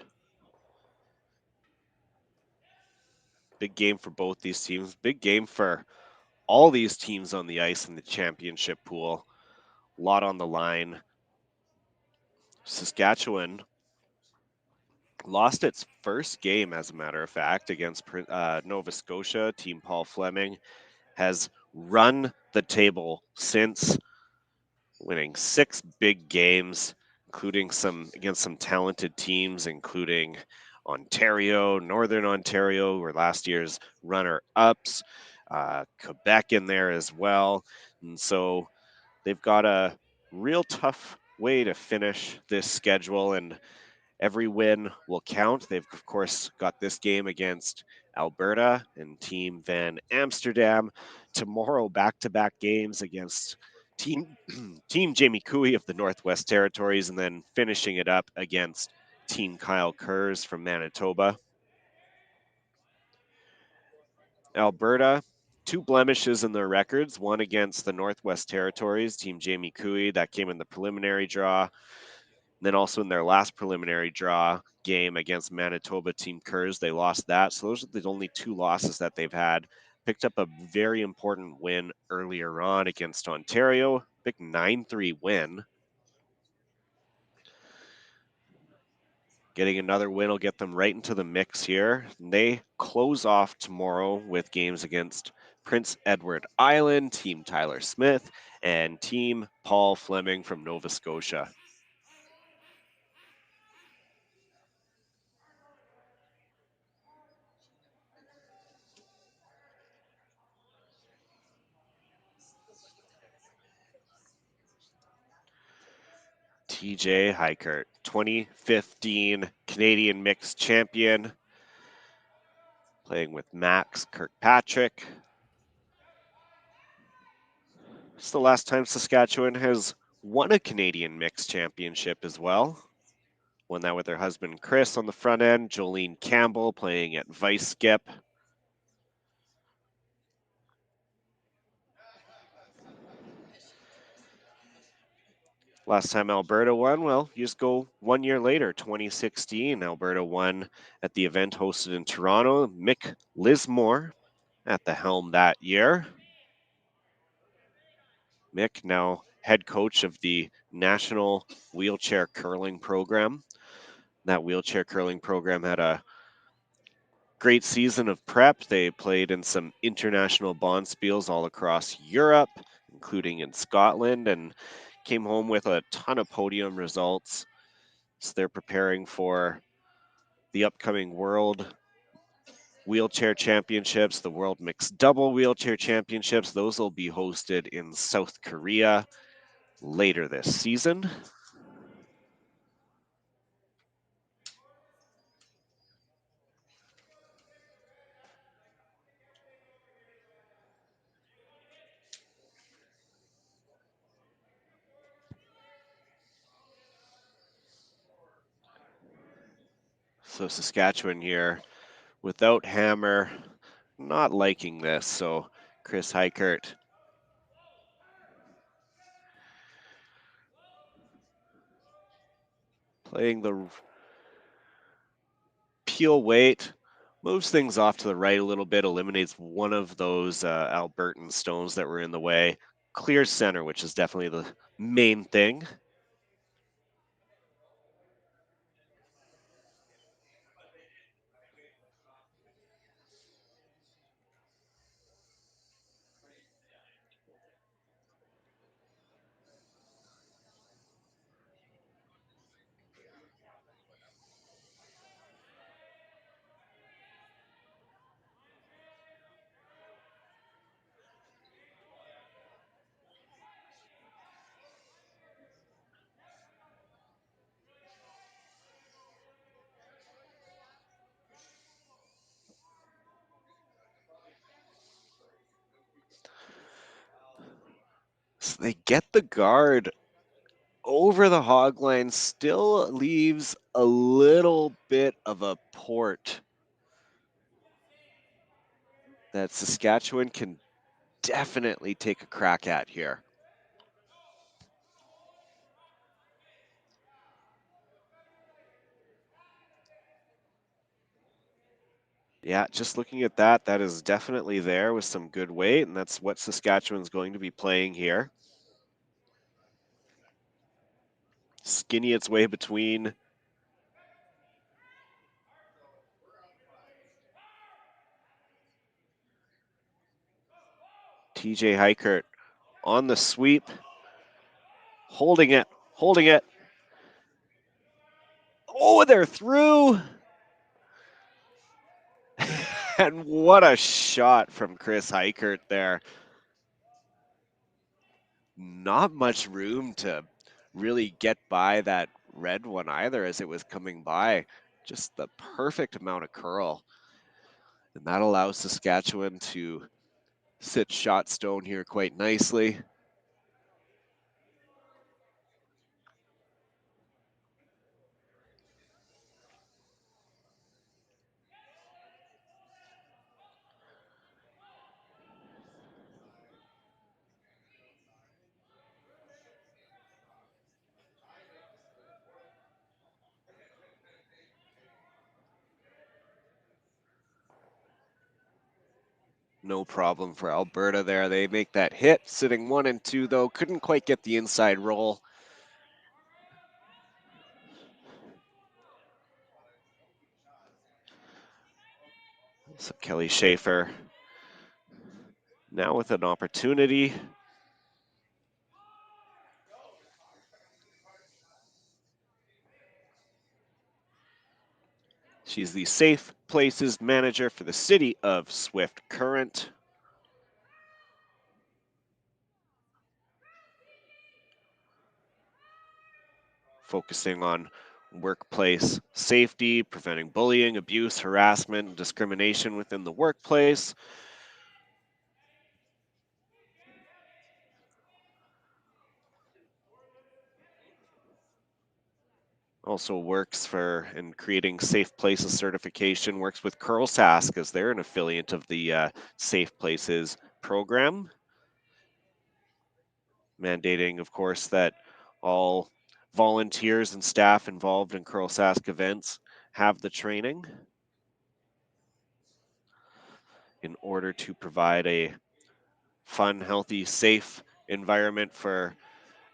Big game for both these teams. Big game for all these teams on the ice in the championship pool. A lot on the line. Saskatchewan lost its first game, as a matter of fact, against Nova Scotia. Team Paul Fleming has run the table since, winning 6 big games, including some against some talented teams, including Ontario, Northern Ontario, who were last year's runner-ups, Quebec in there as well. And so they've got a real tough way to finish this schedule, and every win will count. They've, of course, got this game against Alberta and Team Van Amsterdam. Tomorrow, back-to-back games against Team Jamie Cooey of the Northwest Territories, and then finishing it up against Team Kyle Kurz from Manitoba. Alberta, 2 blemishes in their records, one against the Northwest Territories, Team Jamie Cooey, that came in the preliminary draw. And then also in their last preliminary draw game against Manitoba, Team Kurz, they lost that. So those are the only 2 losses that they've had. Picked up a very important win earlier on against Ontario, big 9-3 win. Getting another win will get them right into the mix here. And they close off tomorrow with games against Prince Edward Island, Team Tyler Smith, and Team Paul Fleming from Nova Scotia. TJ Heikert, 2015 Canadian Mixed Champion, playing with Max Kirkpatrick. It's the last time Saskatchewan has won a Canadian Mixed Championship as well. Won that with her husband Chris on the front end, Jolene Campbell playing at vice skip. Last time Alberta won, well, you just go 1 year later, 2016. Alberta won at the event hosted in Toronto. Mick Lismore at the helm that year. Mick, now head coach of the National Wheelchair Curling Program. That wheelchair curling program had a great season of prep. They played in some international bonspiels all across Europe, including in Scotland, and came home with a ton of podium results. So they're preparing for the upcoming World Wheelchair Championships, the World Mixed Double Wheelchair Championships. Those will be hosted in South Korea later this season. So Saskatchewan here without Hammer, not liking this. So Chris Heikert playing the peel weight, moves things off to the right a little bit, eliminates one of those Albertan stones that were in the way. Clear center, which is definitely the main thing. So they get the guard over the hog line, still leaves a little bit of a port that Saskatchewan can definitely take a crack at here. Yeah, just looking at that, that is definitely there with some good weight, and that's what Saskatchewan's going to be playing here. Skinny its way between. TJ Heikert on the sweep, holding it, holding it. Oh, they're through. And what a shot from Chris Heikert there. Not much room to really get by that red one either as it was coming by. Just the perfect amount of curl. And that allows Saskatchewan to sit shot stone here quite nicely. No problem for Alberta there. They make that hit, sitting 1 and 2 though. Couldn't quite get the inside roll. So Kelly Schaefer now with an opportunity. She's the Safe Places Manager for the City of Swift Current. Focusing on workplace safety, preventing bullying, abuse, harassment, and discrimination within the workplace. Also works for in creating Safe Places certification, works with Curl Sask as they're an affiliate of the Safe Places program. Mandating, of course, that all volunteers and staff involved in Curl Sask events have the training in order to provide a fun, healthy, safe environment for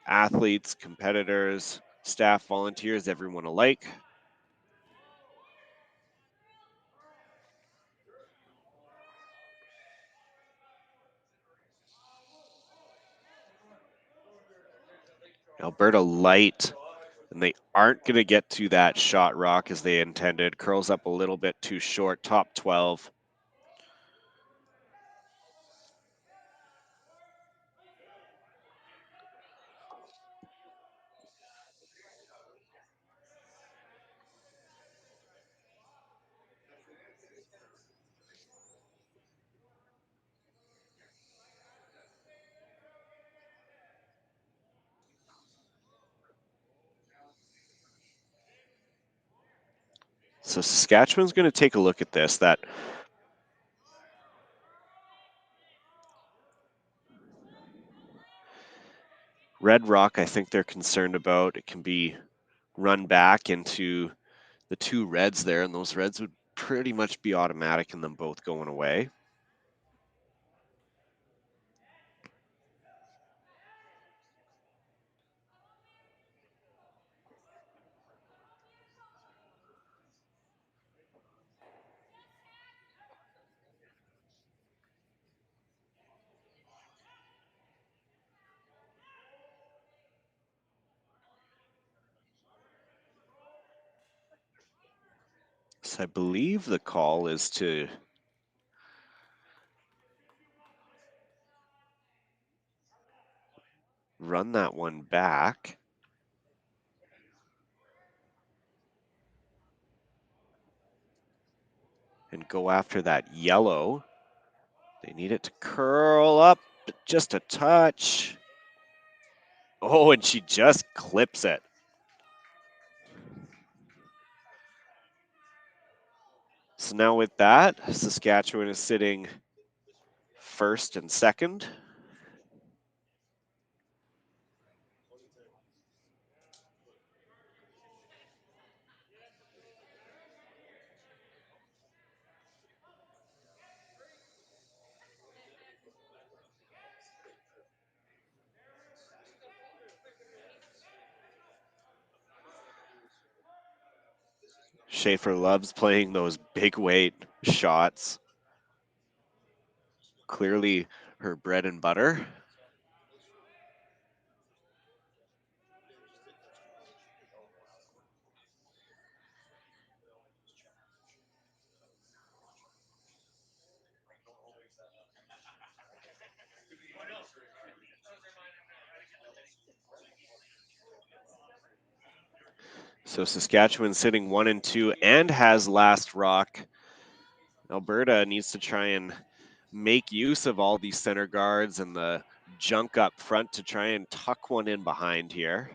athletes, competitors, staff, volunteers, everyone alike. Alberta light, and they aren't going to get to that shot rock as they intended. Curls up a little bit too short, top 12. So Saskatchewan's going to take a look at this. That red rock, I think they're concerned about. It can be run back into the two reds there, and those reds would pretty much be automatic in them both going away. So I believe the call is to run that one back. And go after that yellow. They need it to curl up just a touch. Oh, and she just clips it. So now with that, Saskatchewan is sitting first and second. Schaefer loves playing those big weight shots. Clearly her bread and butter. So Saskatchewan sitting 1 and 2 and has last rock. Alberta needs to try and make use of all these center guards and the junk up front to try and tuck one in behind here.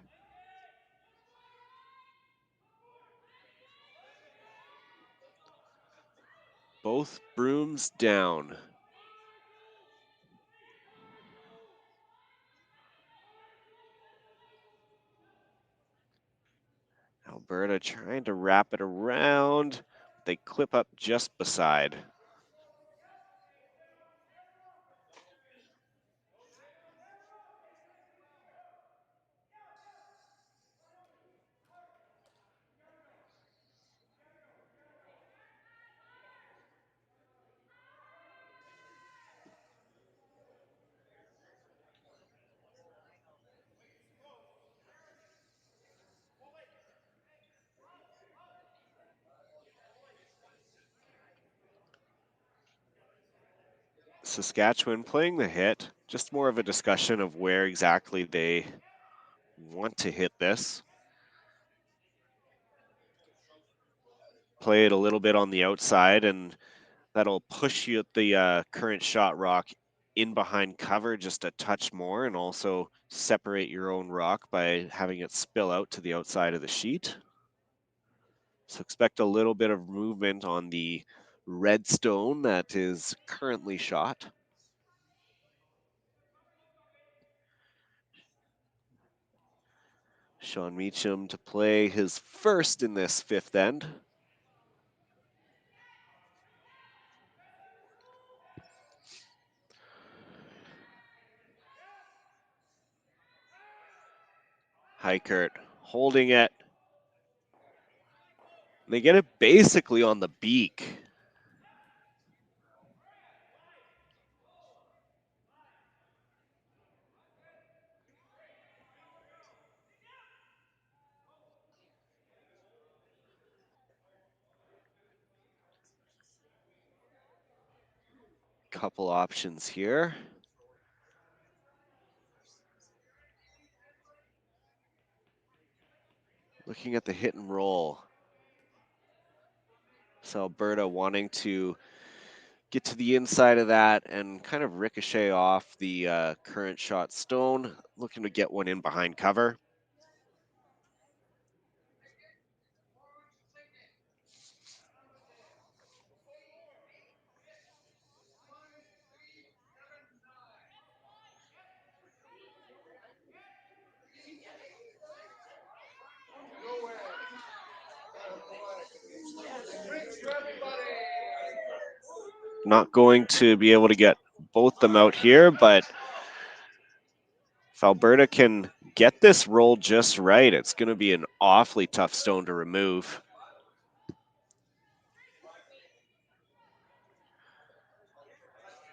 Both brooms down. Alberta trying to wrap it around. They clip up just beside. Saskatchewan playing the hit, just more of a discussion of where exactly they want to hit this. Play it a little bit on the outside, and that'll push you at the current shot rock in behind cover just a touch more, and also separate your own rock by having it spill out to the outside of the sheet. So expect a little bit of movement on the red stone that is currently shot. Sean Meacham to play his first in this fifth end. Heikert holding it. They get it basically on the beak. Couple options here. Looking at the hit and roll. So Alberta wanting to get to the inside of that and kind of ricochet off the current shot stone, looking to get one in behind cover. Not going to be able to get both them out here, but if Alberta can get this roll just right, it's going to be an awfully tough stone to remove.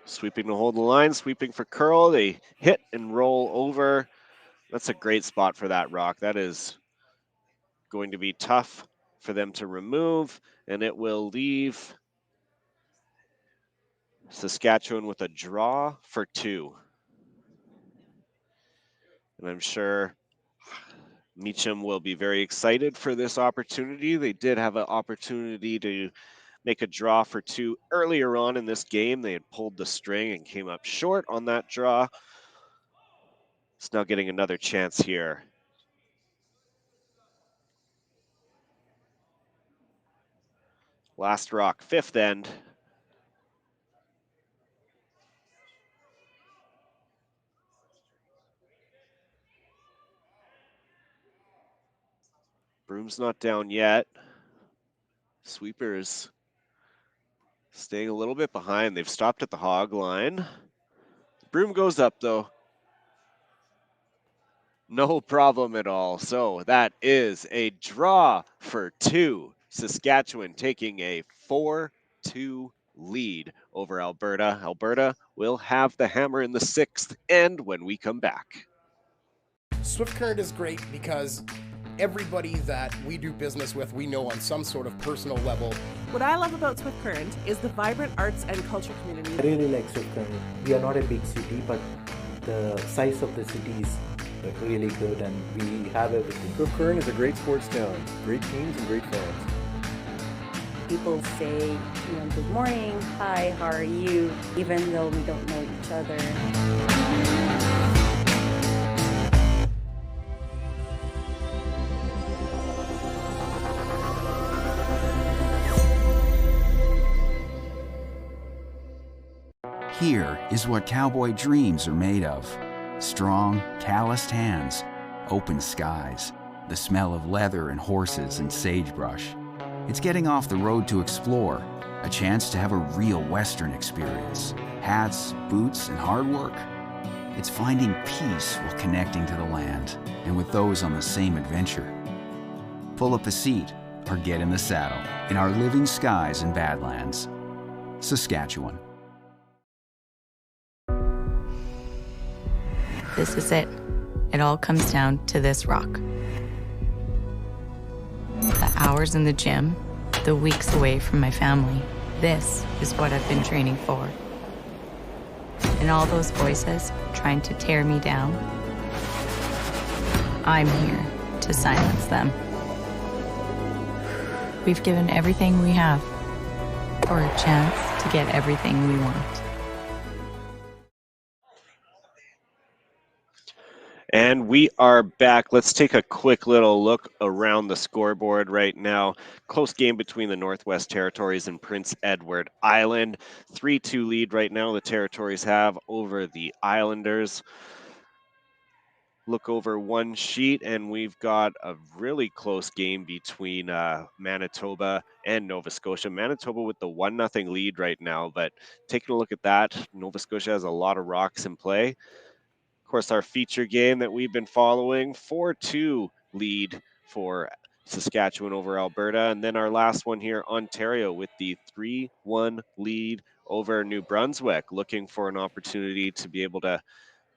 Sweeping to hold the line, sweeping for curl. They hit and roll over. That's a great spot for that rock. That is going to be tough for them to remove, and it will leave Saskatchewan with a draw for 2. And I'm sure Meacham will be very excited for this opportunity. They did have an opportunity to make a draw for 2 earlier on in this game. They had pulled the string and came up short on that draw. It's now getting another chance here. Last rock, fifth end. Broom's not down yet. Sweepers staying a little bit behind. They've stopped at the hog line. Broom goes up though. No problem at all. So that is a draw for 2 Saskatchewan taking a 4-2 lead over Alberta. Alberta will have the hammer in the sixth end when we come back. Swift Current is great because everybody that we do business with, we know on some sort of personal level. What I love about Swift Current is the vibrant arts and culture community. I really like Swift Current. We are not a big city, but the size of the city is really good and we have everything. Swift Current is a great sports town, great teams and great fans. People say, good morning, hi, how are you, even though we don't know each other. Here is what cowboy dreams are made of. Strong, calloused hands, open skies, the smell of leather and horses and sagebrush. It's getting off the road to explore, a chance to have a real Western experience. Hats, boots, and hard work. It's finding peace while connecting to the land and with those on the same adventure. Pull up a seat or get in the saddle in our living skies and Badlands. Saskatchewan. This is it. It all comes down to this rock. The hours in the gym, the weeks away from my family. This is what I've been training for. And all those voices trying to tear me down, I'm here to silence them. We've given everything we have for a chance to get everything we want. And we are back. Let's take a quick little look around the scoreboard right now. Close game between the Northwest Territories and Prince Edward Island. 3-2 lead right now the Territories have over the Islanders. Look over one sheet and we've got a really close game between Manitoba and Nova Scotia. Manitoba with the 1-0 lead right now, but taking a look at that, Nova Scotia has a lot of rocks in play. Of course, our feature game that we've been following, 4-2 lead for Saskatchewan over Alberta. And then our last one here, Ontario with the 3-1 lead over New Brunswick, looking for an opportunity to be able to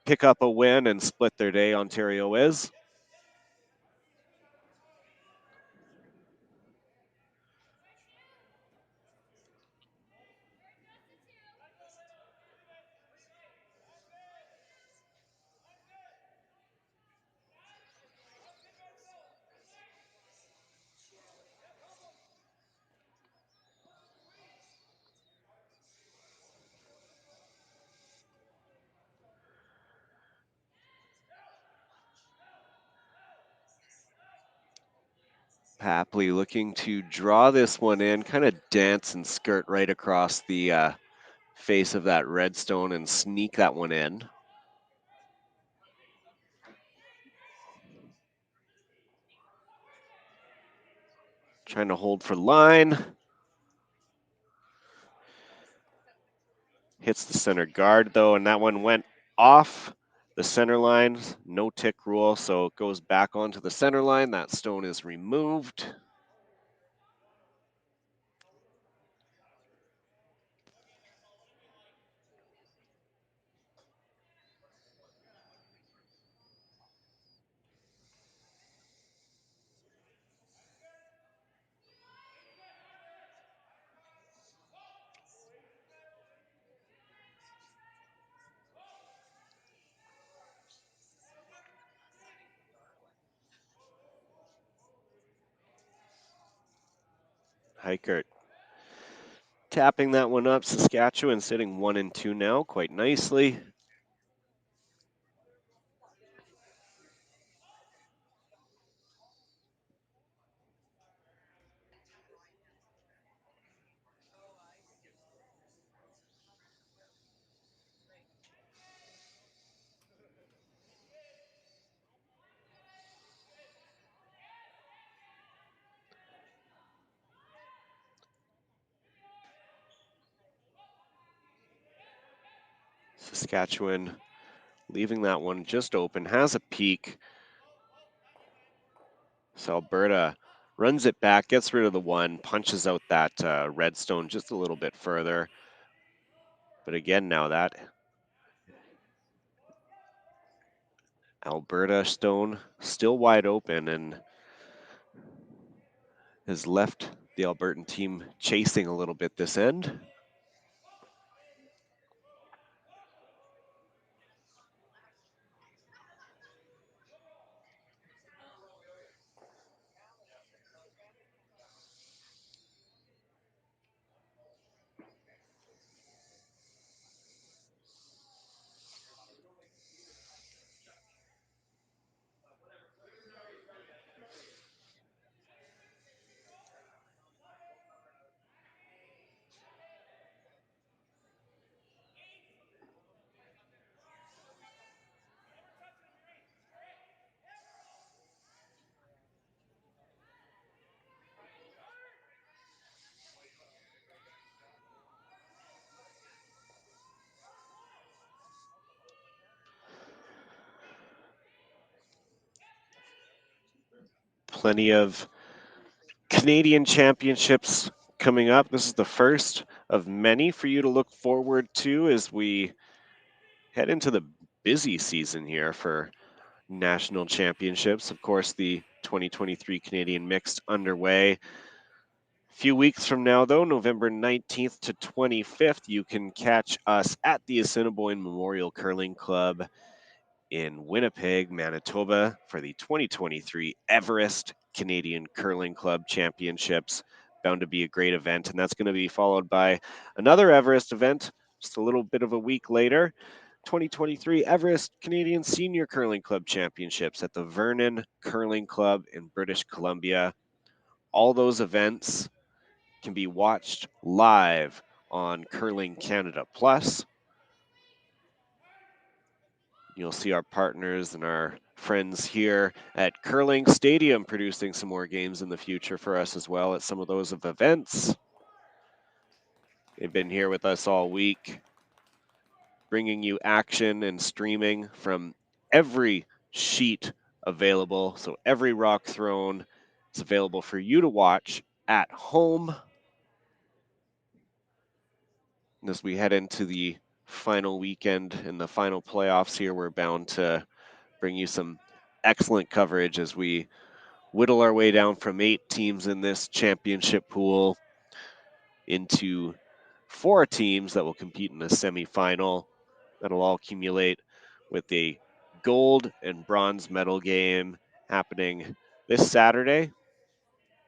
pick up a win and split their day. Ontario is. Papley looking to draw this one in, kind of dance and skirt right across the face of that redstone and sneak that one in. Trying to hold for line. Hits the center guard though, and that one went off the center line. No tick rule, so it goes back onto the center line. That stone is removed. Heikert tapping that one up. Saskatchewan sitting 1-2 now, quite nicely. Saskatchewan leaving that one just open, has a peek. So Alberta runs it back, gets rid of the one, punches out that redstone just a little bit further. But again, now that Alberta stone still wide open and has left the Albertan team chasing a little bit this end. Plenty of Canadian championships coming up. This is the first of many for you to look forward to as we head into the busy season here for national championships. Of course, the 2023 Canadian Mixed underway. A few weeks from now, though, November 19th to 25th, you can catch us at the Assiniboine Memorial Curling Club in Winnipeg, Manitoba for the 2023 Everest Canadian Curling Club Championships. Bound to be a great event, and that's going to be followed by another Everest event just a little bit of a week later. 2023 Everest Canadian Senior Curling Club Championships at the Vernon Curling Club in British Columbia. All those events can be watched live on Curling Canada Plus. You'll see our partners and our friends here at Curling Stadium producing some more games in the future for us as well at some of those events. They've been here with us all week, bringing you action and streaming from every sheet available. So every rock thrown is available for you to watch at home. And as we head into the final weekend and the final playoffs here, we're bound to bring you some excellent coverage as we whittle our way down from 8 teams in this championship pool into 4 teams that will compete in the semifinal. That'll all accumulate with a gold and bronze medal game happening this Saturday,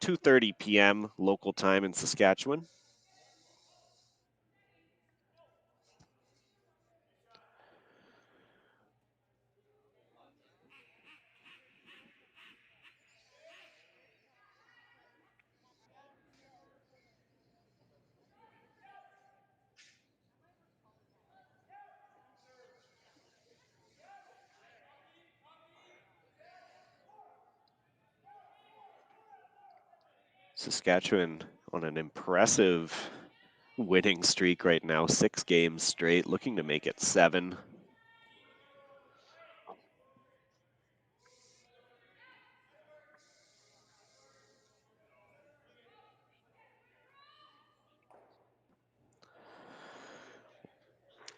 2:30 p.m. local time in Saskatchewan. Saskatchewan on an impressive winning streak right now, 6 games straight, looking to make it 7.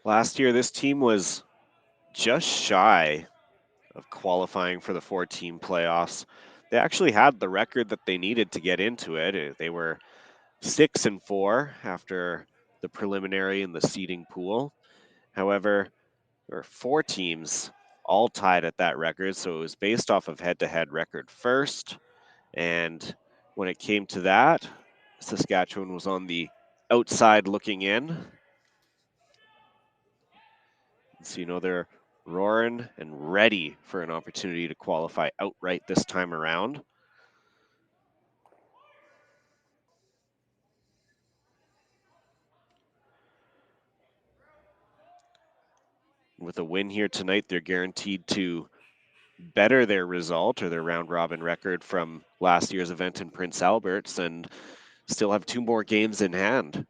Last year, this team was just shy of qualifying for the 4-team playoffs. They actually had the record that they needed to get into it. They were 6-4 after the preliminary and the seeding pool. However, there were 4 teams all tied at that record, so it was based off of head-to-head record first. And when it came to that, Saskatchewan was on the outside looking in. So, you know, they're roaring and ready for an opportunity to qualify outright this time around. With a win here tonight, they're guaranteed to better their result or their round robin record from last year's event in Prince Albert's and still have 2 more games in hand.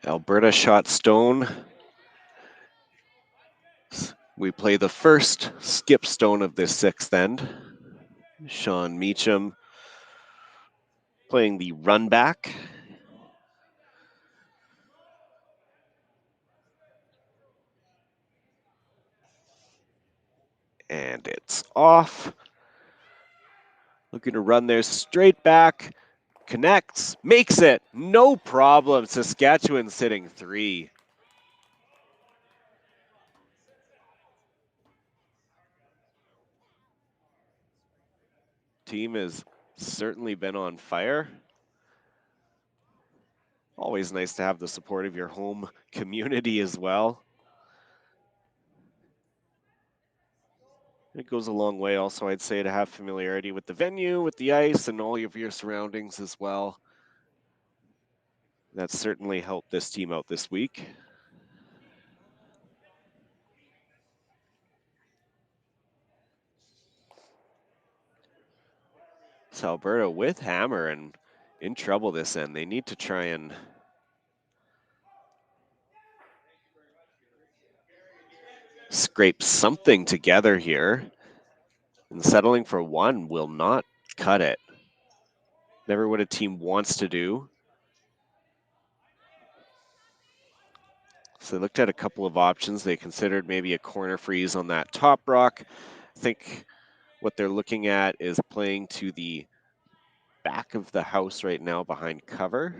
Alberta shot stone. We play the first skip stone of this sixth end. Sean Meacham playing the run back. And it's off. Looking to run there straight back. Connects, makes it, no problem. Saskatchewan sitting 3. Team has certainly been on fire. Always nice to have the support of your home community as well. It goes a long way also, I'd say, to have familiarity with the venue, with the ice, and all of your surroundings as well. That's certainly helped this team out this week. So Alberta with hammer and in trouble this end. They need to try and scrape something together here. And settling for 1 will not cut it. Never what a team wants to do. So they looked at a couple of options. They considered maybe a corner freeze on that top rock. I think what they're looking at is playing to the back of the house right now behind cover.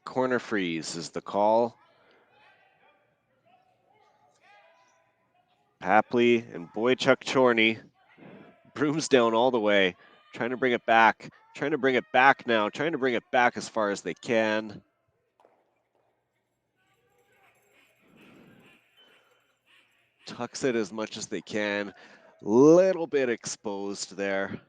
Corner freeze is the call. Papley and Boychuk Chorney. Brooms down all the way. Trying to bring it back. Trying to bring it back now. Trying to bring it back as far as they can. Tucks it as much as they can. Little bit exposed there.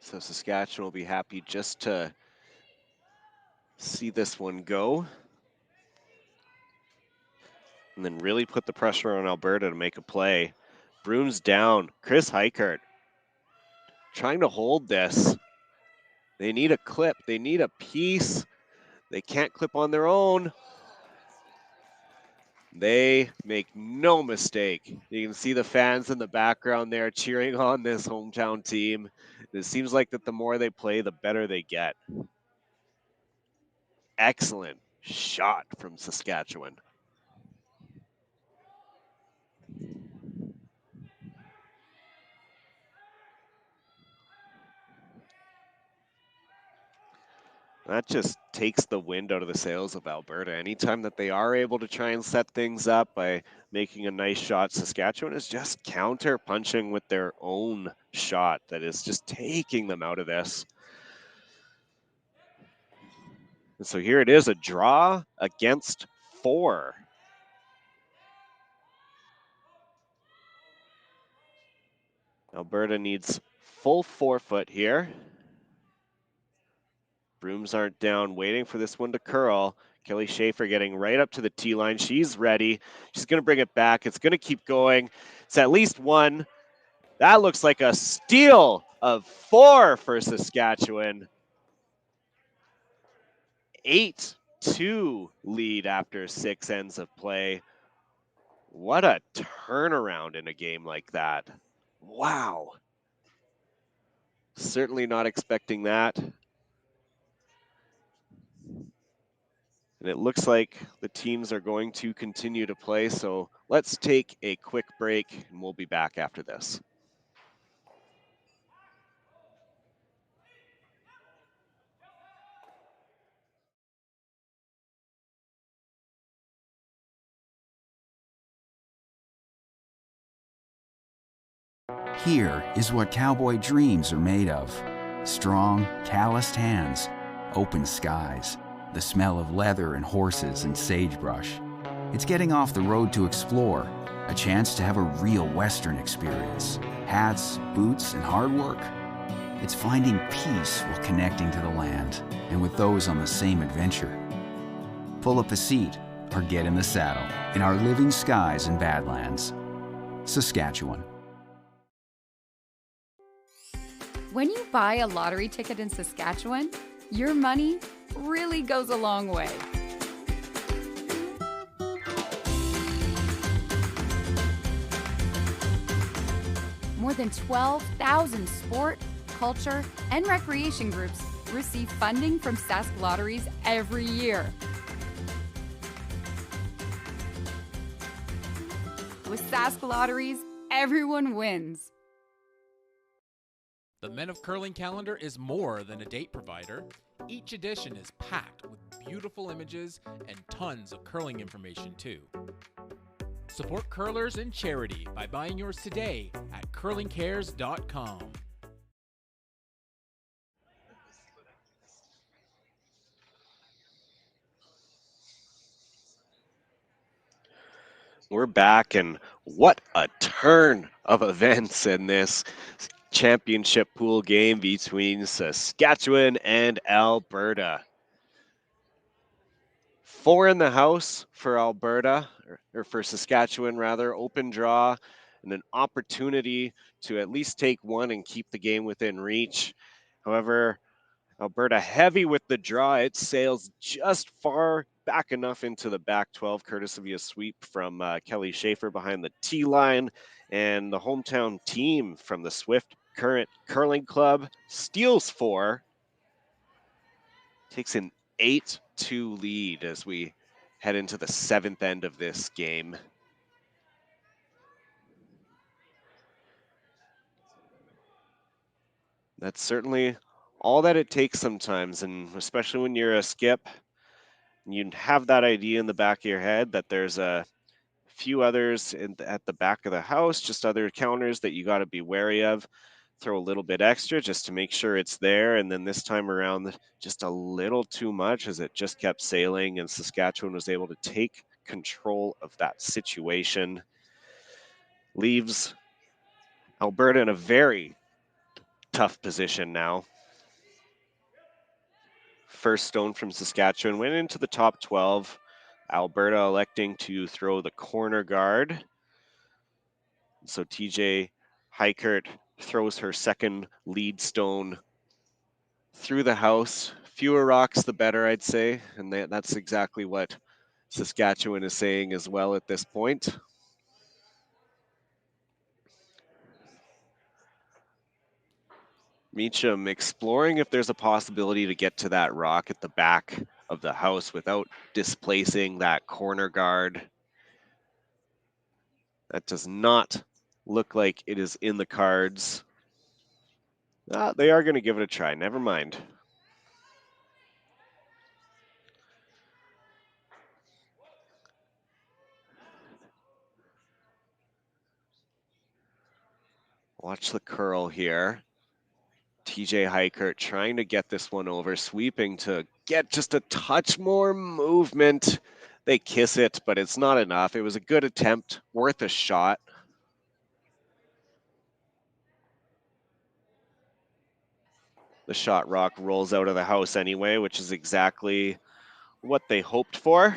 So Saskatchewan will be happy just to see this one go. And then really put the pressure on Alberta to make a play. Brooms down. Chris Heikert trying to hold this. They need a clip. They need a piece. They can't clip on their own. They make no mistake. You can see the fans in the background there cheering on this hometown team. It seems like that the more they play, the better they get. Excellent shot from Saskatchewan. That just takes the wind out of the sails of Alberta. Anytime that they are able to try and set things up by making a nice shot, Saskatchewan is just counter punching with their own shot that is just taking them out of this. And so here it is, a draw against 4. Alberta needs full 4-foot here. Brooms aren't down, waiting for this one to curl. Kelly Schaefer getting right up to the tee line. She's ready. She's going to bring it back. It's going to keep going. It's at least 1. That looks like a steal of 4 for Saskatchewan. 8-2 lead after 6 ends of play. What a turnaround in a game like that. Wow. Certainly not expecting that. And it looks like the teams are going to continue to play, so let's take a quick break and we'll be back after this. Here is what cowboy dreams are made of. Strong, calloused hands, open skies, the smell of leather and horses and sagebrush. It's getting off the road to explore, a chance to have a real Western experience. Hats, boots, and hard work. It's finding peace while connecting to the land and with those on the same adventure. Pull up a seat or get in the saddle in our living skies and Badlands. Saskatchewan. When you buy a lottery ticket in Saskatchewan, your money really goes a long way. More than 12,000 sport, culture, and recreation groups receive funding from Sask Lotteries every year. With Sask Lotteries, everyone wins. The Men of Curling calendar is more than a date provider. Each edition is packed with beautiful images and tons of curling information too. Support curlers and charity by buying yours today at curlingcares.com. We're back, and what a turn of events in this championship pool game between Saskatchewan and Alberta. 4 in the house for Alberta, or for Saskatchewan rather, open draw and an opportunity to at least take one and keep the game within reach. However, Alberta heavy with the draw. It sails just far back enough into the back 12, courtesy of a sweep from Kelly Schaefer behind the tee line. And the hometown team from the Swift Current Curling Club steals 4, takes an 8-2 lead as we head into the 7th end of this game. That's certainly all that it takes sometimes, and especially when you're a skip, you have that idea in the back of your head that there's a few others at the back of the house, just other counters that you got to be wary of. Throw a little bit extra just to make sure it's there, and then this time around just a little too much as it just kept sailing, and Saskatchewan was able to take control of that situation. Leaves Alberta in a very tough position now. First stone from Saskatchewan went into the top 12. Alberta electing to throw the corner guard. So TJ Heikert throws her second lead stone through the house. Fewer rocks, the better, I'd say. And that's exactly what Saskatchewan is saying as well at this point. Meacham exploring if there's a possibility to get to that rock at the back of the house without displacing that corner guard. That does not look like it is in the cards. They are going to give it a try. Never mind. Watch the curl here. TJ Heikert trying to get this one over, sweeping to get just a touch more movement. They kiss it, but it's not enough. It was a good attempt, worth a shot. The shot rock rolls out of the house anyway, which is exactly what they hoped for.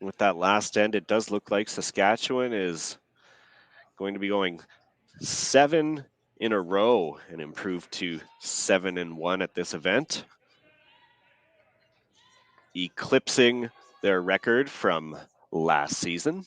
With that last end, it does look like Saskatchewan is going to be going 7 in a row and improved to 7-1 at this event, eclipsing their record from last season.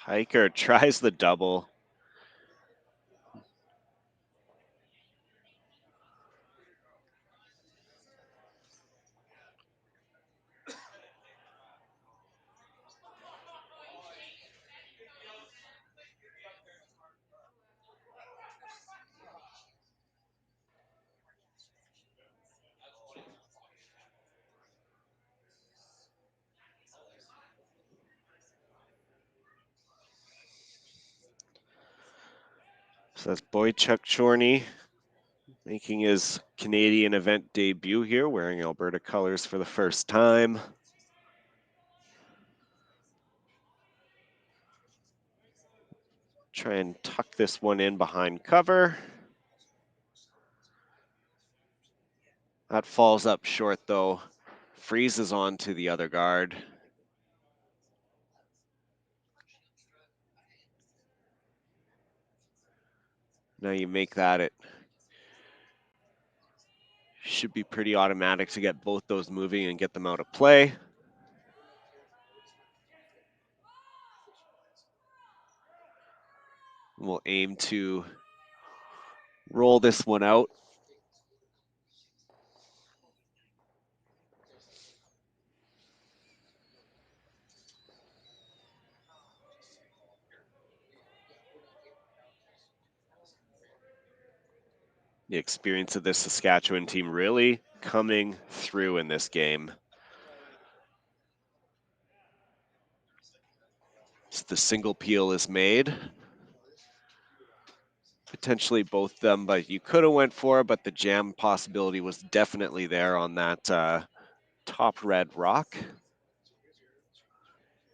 Hiker tries the double. So that's Boychuk Chorney making his Canadian event debut here, wearing Alberta colors for the first time. Try and tuck this one in behind cover. That falls up short though. Freezes on to the other guard. Now you make that, it should be pretty automatic to get both those moving and get them out of play. We'll aim to roll this one out. The experience of this Saskatchewan team really coming through in this game. So the single peel is made. Potentially both of them, but you could have went for it, but the jam possibility was definitely there on that top red rock.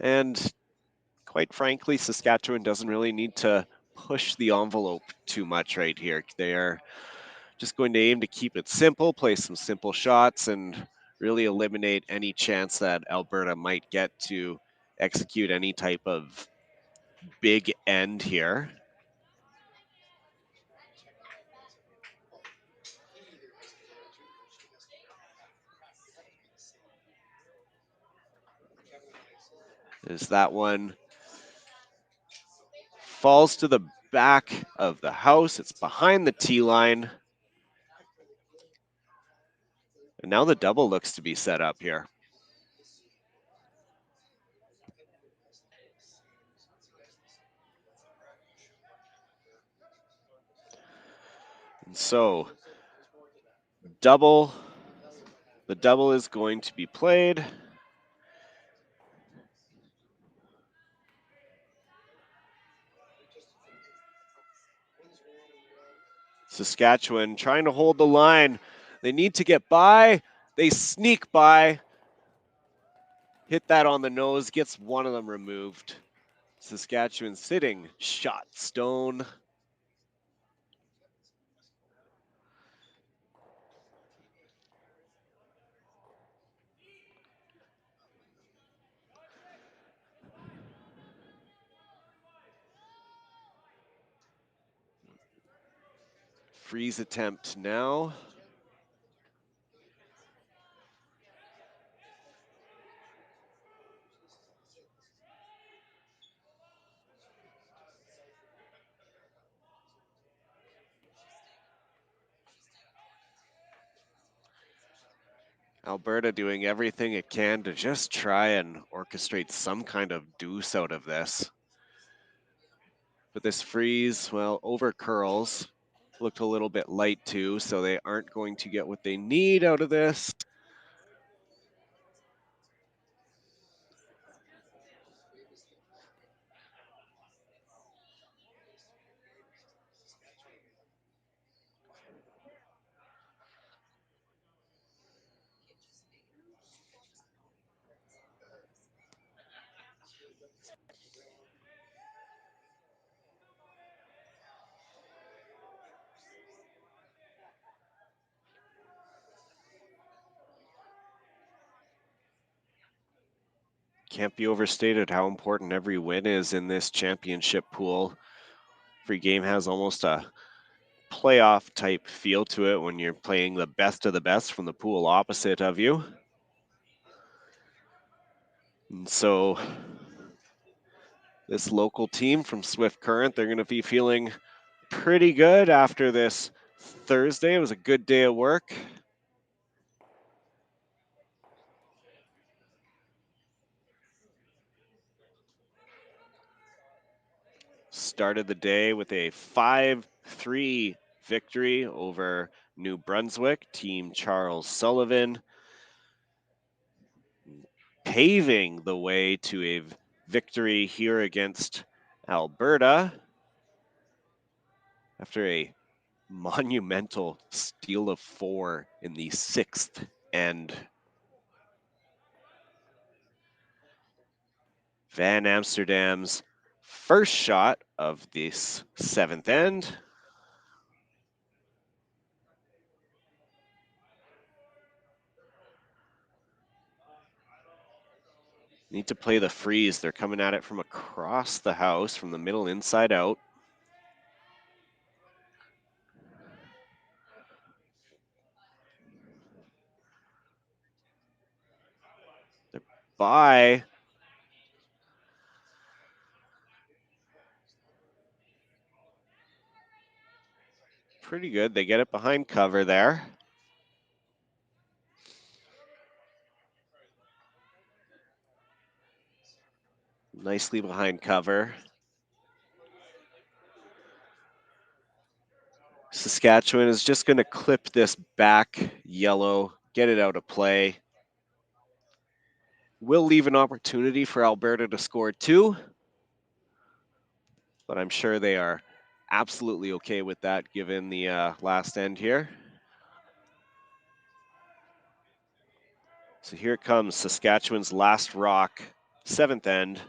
And quite frankly, Saskatchewan doesn't really need to push the envelope too much right here. They're just going to aim to keep it simple, play some simple shots, and really eliminate any chance that Alberta might get to execute any type of big end here. As that one falls to the back of the house. It's behind the tee line. And now the double looks to be set up here. And so the double is going to be played. Saskatchewan trying to hold the line. They need to get by. They sneak by. Hit that on the nose, gets one of them removed. Saskatchewan sitting shot stone. Freeze attempt now. Alberta doing everything it can to just try and orchestrate some kind of deuce out of this. But this freeze, well, over curls. Looked a little bit light too, so they aren't going to get what they need out of this. can't be overstated how important every win is in this championship pool. Every game has almost a playoff type feel to it when you're playing the best of the best from the pool opposite of you. And so this local team from Swift Current, they're going to be feeling pretty good after this Thursday. It was a good day of work. Started the day with a 5-3 victory over New Brunswick, Team Charles Sullivan, paving the way to a victory here against Alberta after a monumental steal of 4 in the 6th end. Van Amsterdam's first shot of this 7th end. Need to play the freeze. They're coming at it from across the house, from the middle inside out. They're by. Pretty good. They get it behind cover there. Nicely behind cover. Saskatchewan is just going to clip this back yellow, get it out of play. Will leave an opportunity for Alberta to score 2, but I'm sure they are absolutely okay with that given the last end here. So here comes Saskatchewan's last rock, 7th end.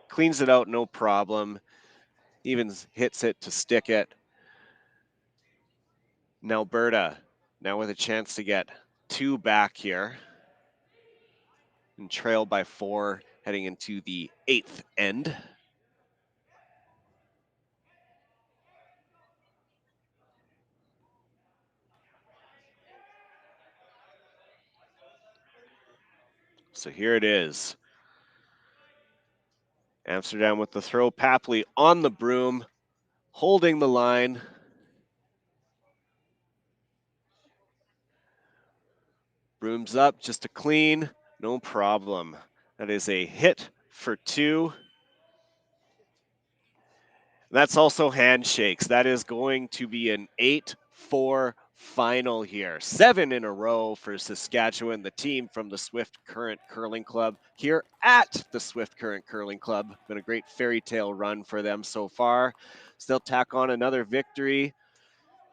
Cleans it out, no problem. Even hits it to stick it. And Alberta now with a chance to get 2 back here. And trail by 4 heading into the 8th end. So here it is. Amsterdam with the throw. Papley on the broom, holding the line. Broom's up, just a clean, no problem. That is a hit for 2. That's also handshakes. That is going to be an 8-4 final here. 7 in a row for Saskatchewan, the team from the Swift Current Curling Club here at the Swift Current Curling Club. Been a great fairy tale run for them so far. Still tack on another victory.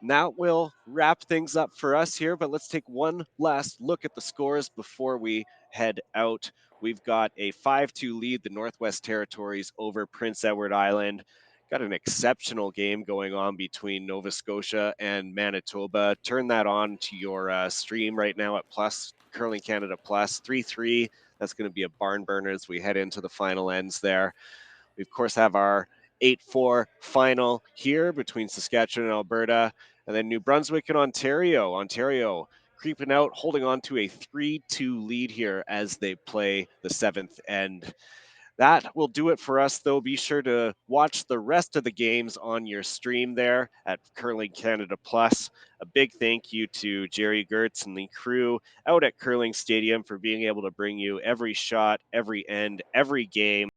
And that will wrap things up for us here, but let's take one last look at the scores before we head out. We've got a 5-2 lead, the Northwest Territories over Prince Edward Island. Got an exceptional game going on between Nova Scotia and Manitoba. Turn that on to your stream right now at Plus, Curling Canada Plus, 3-3. That's going to be a barn burner as we head into the final ends there. We, of course, have our 8-4 final here between Saskatchewan and Alberta, and then New Brunswick and Ontario. Ontario creeping out, holding on to a 3-2 lead here as they play the 7th end. That will do it for us, though. Be sure to watch the rest of the games on your stream there at Curling Canada Plus. A big thank you to Jerry Gertz and the crew out at Curling Stadium for being able to bring you every shot, every end, every game.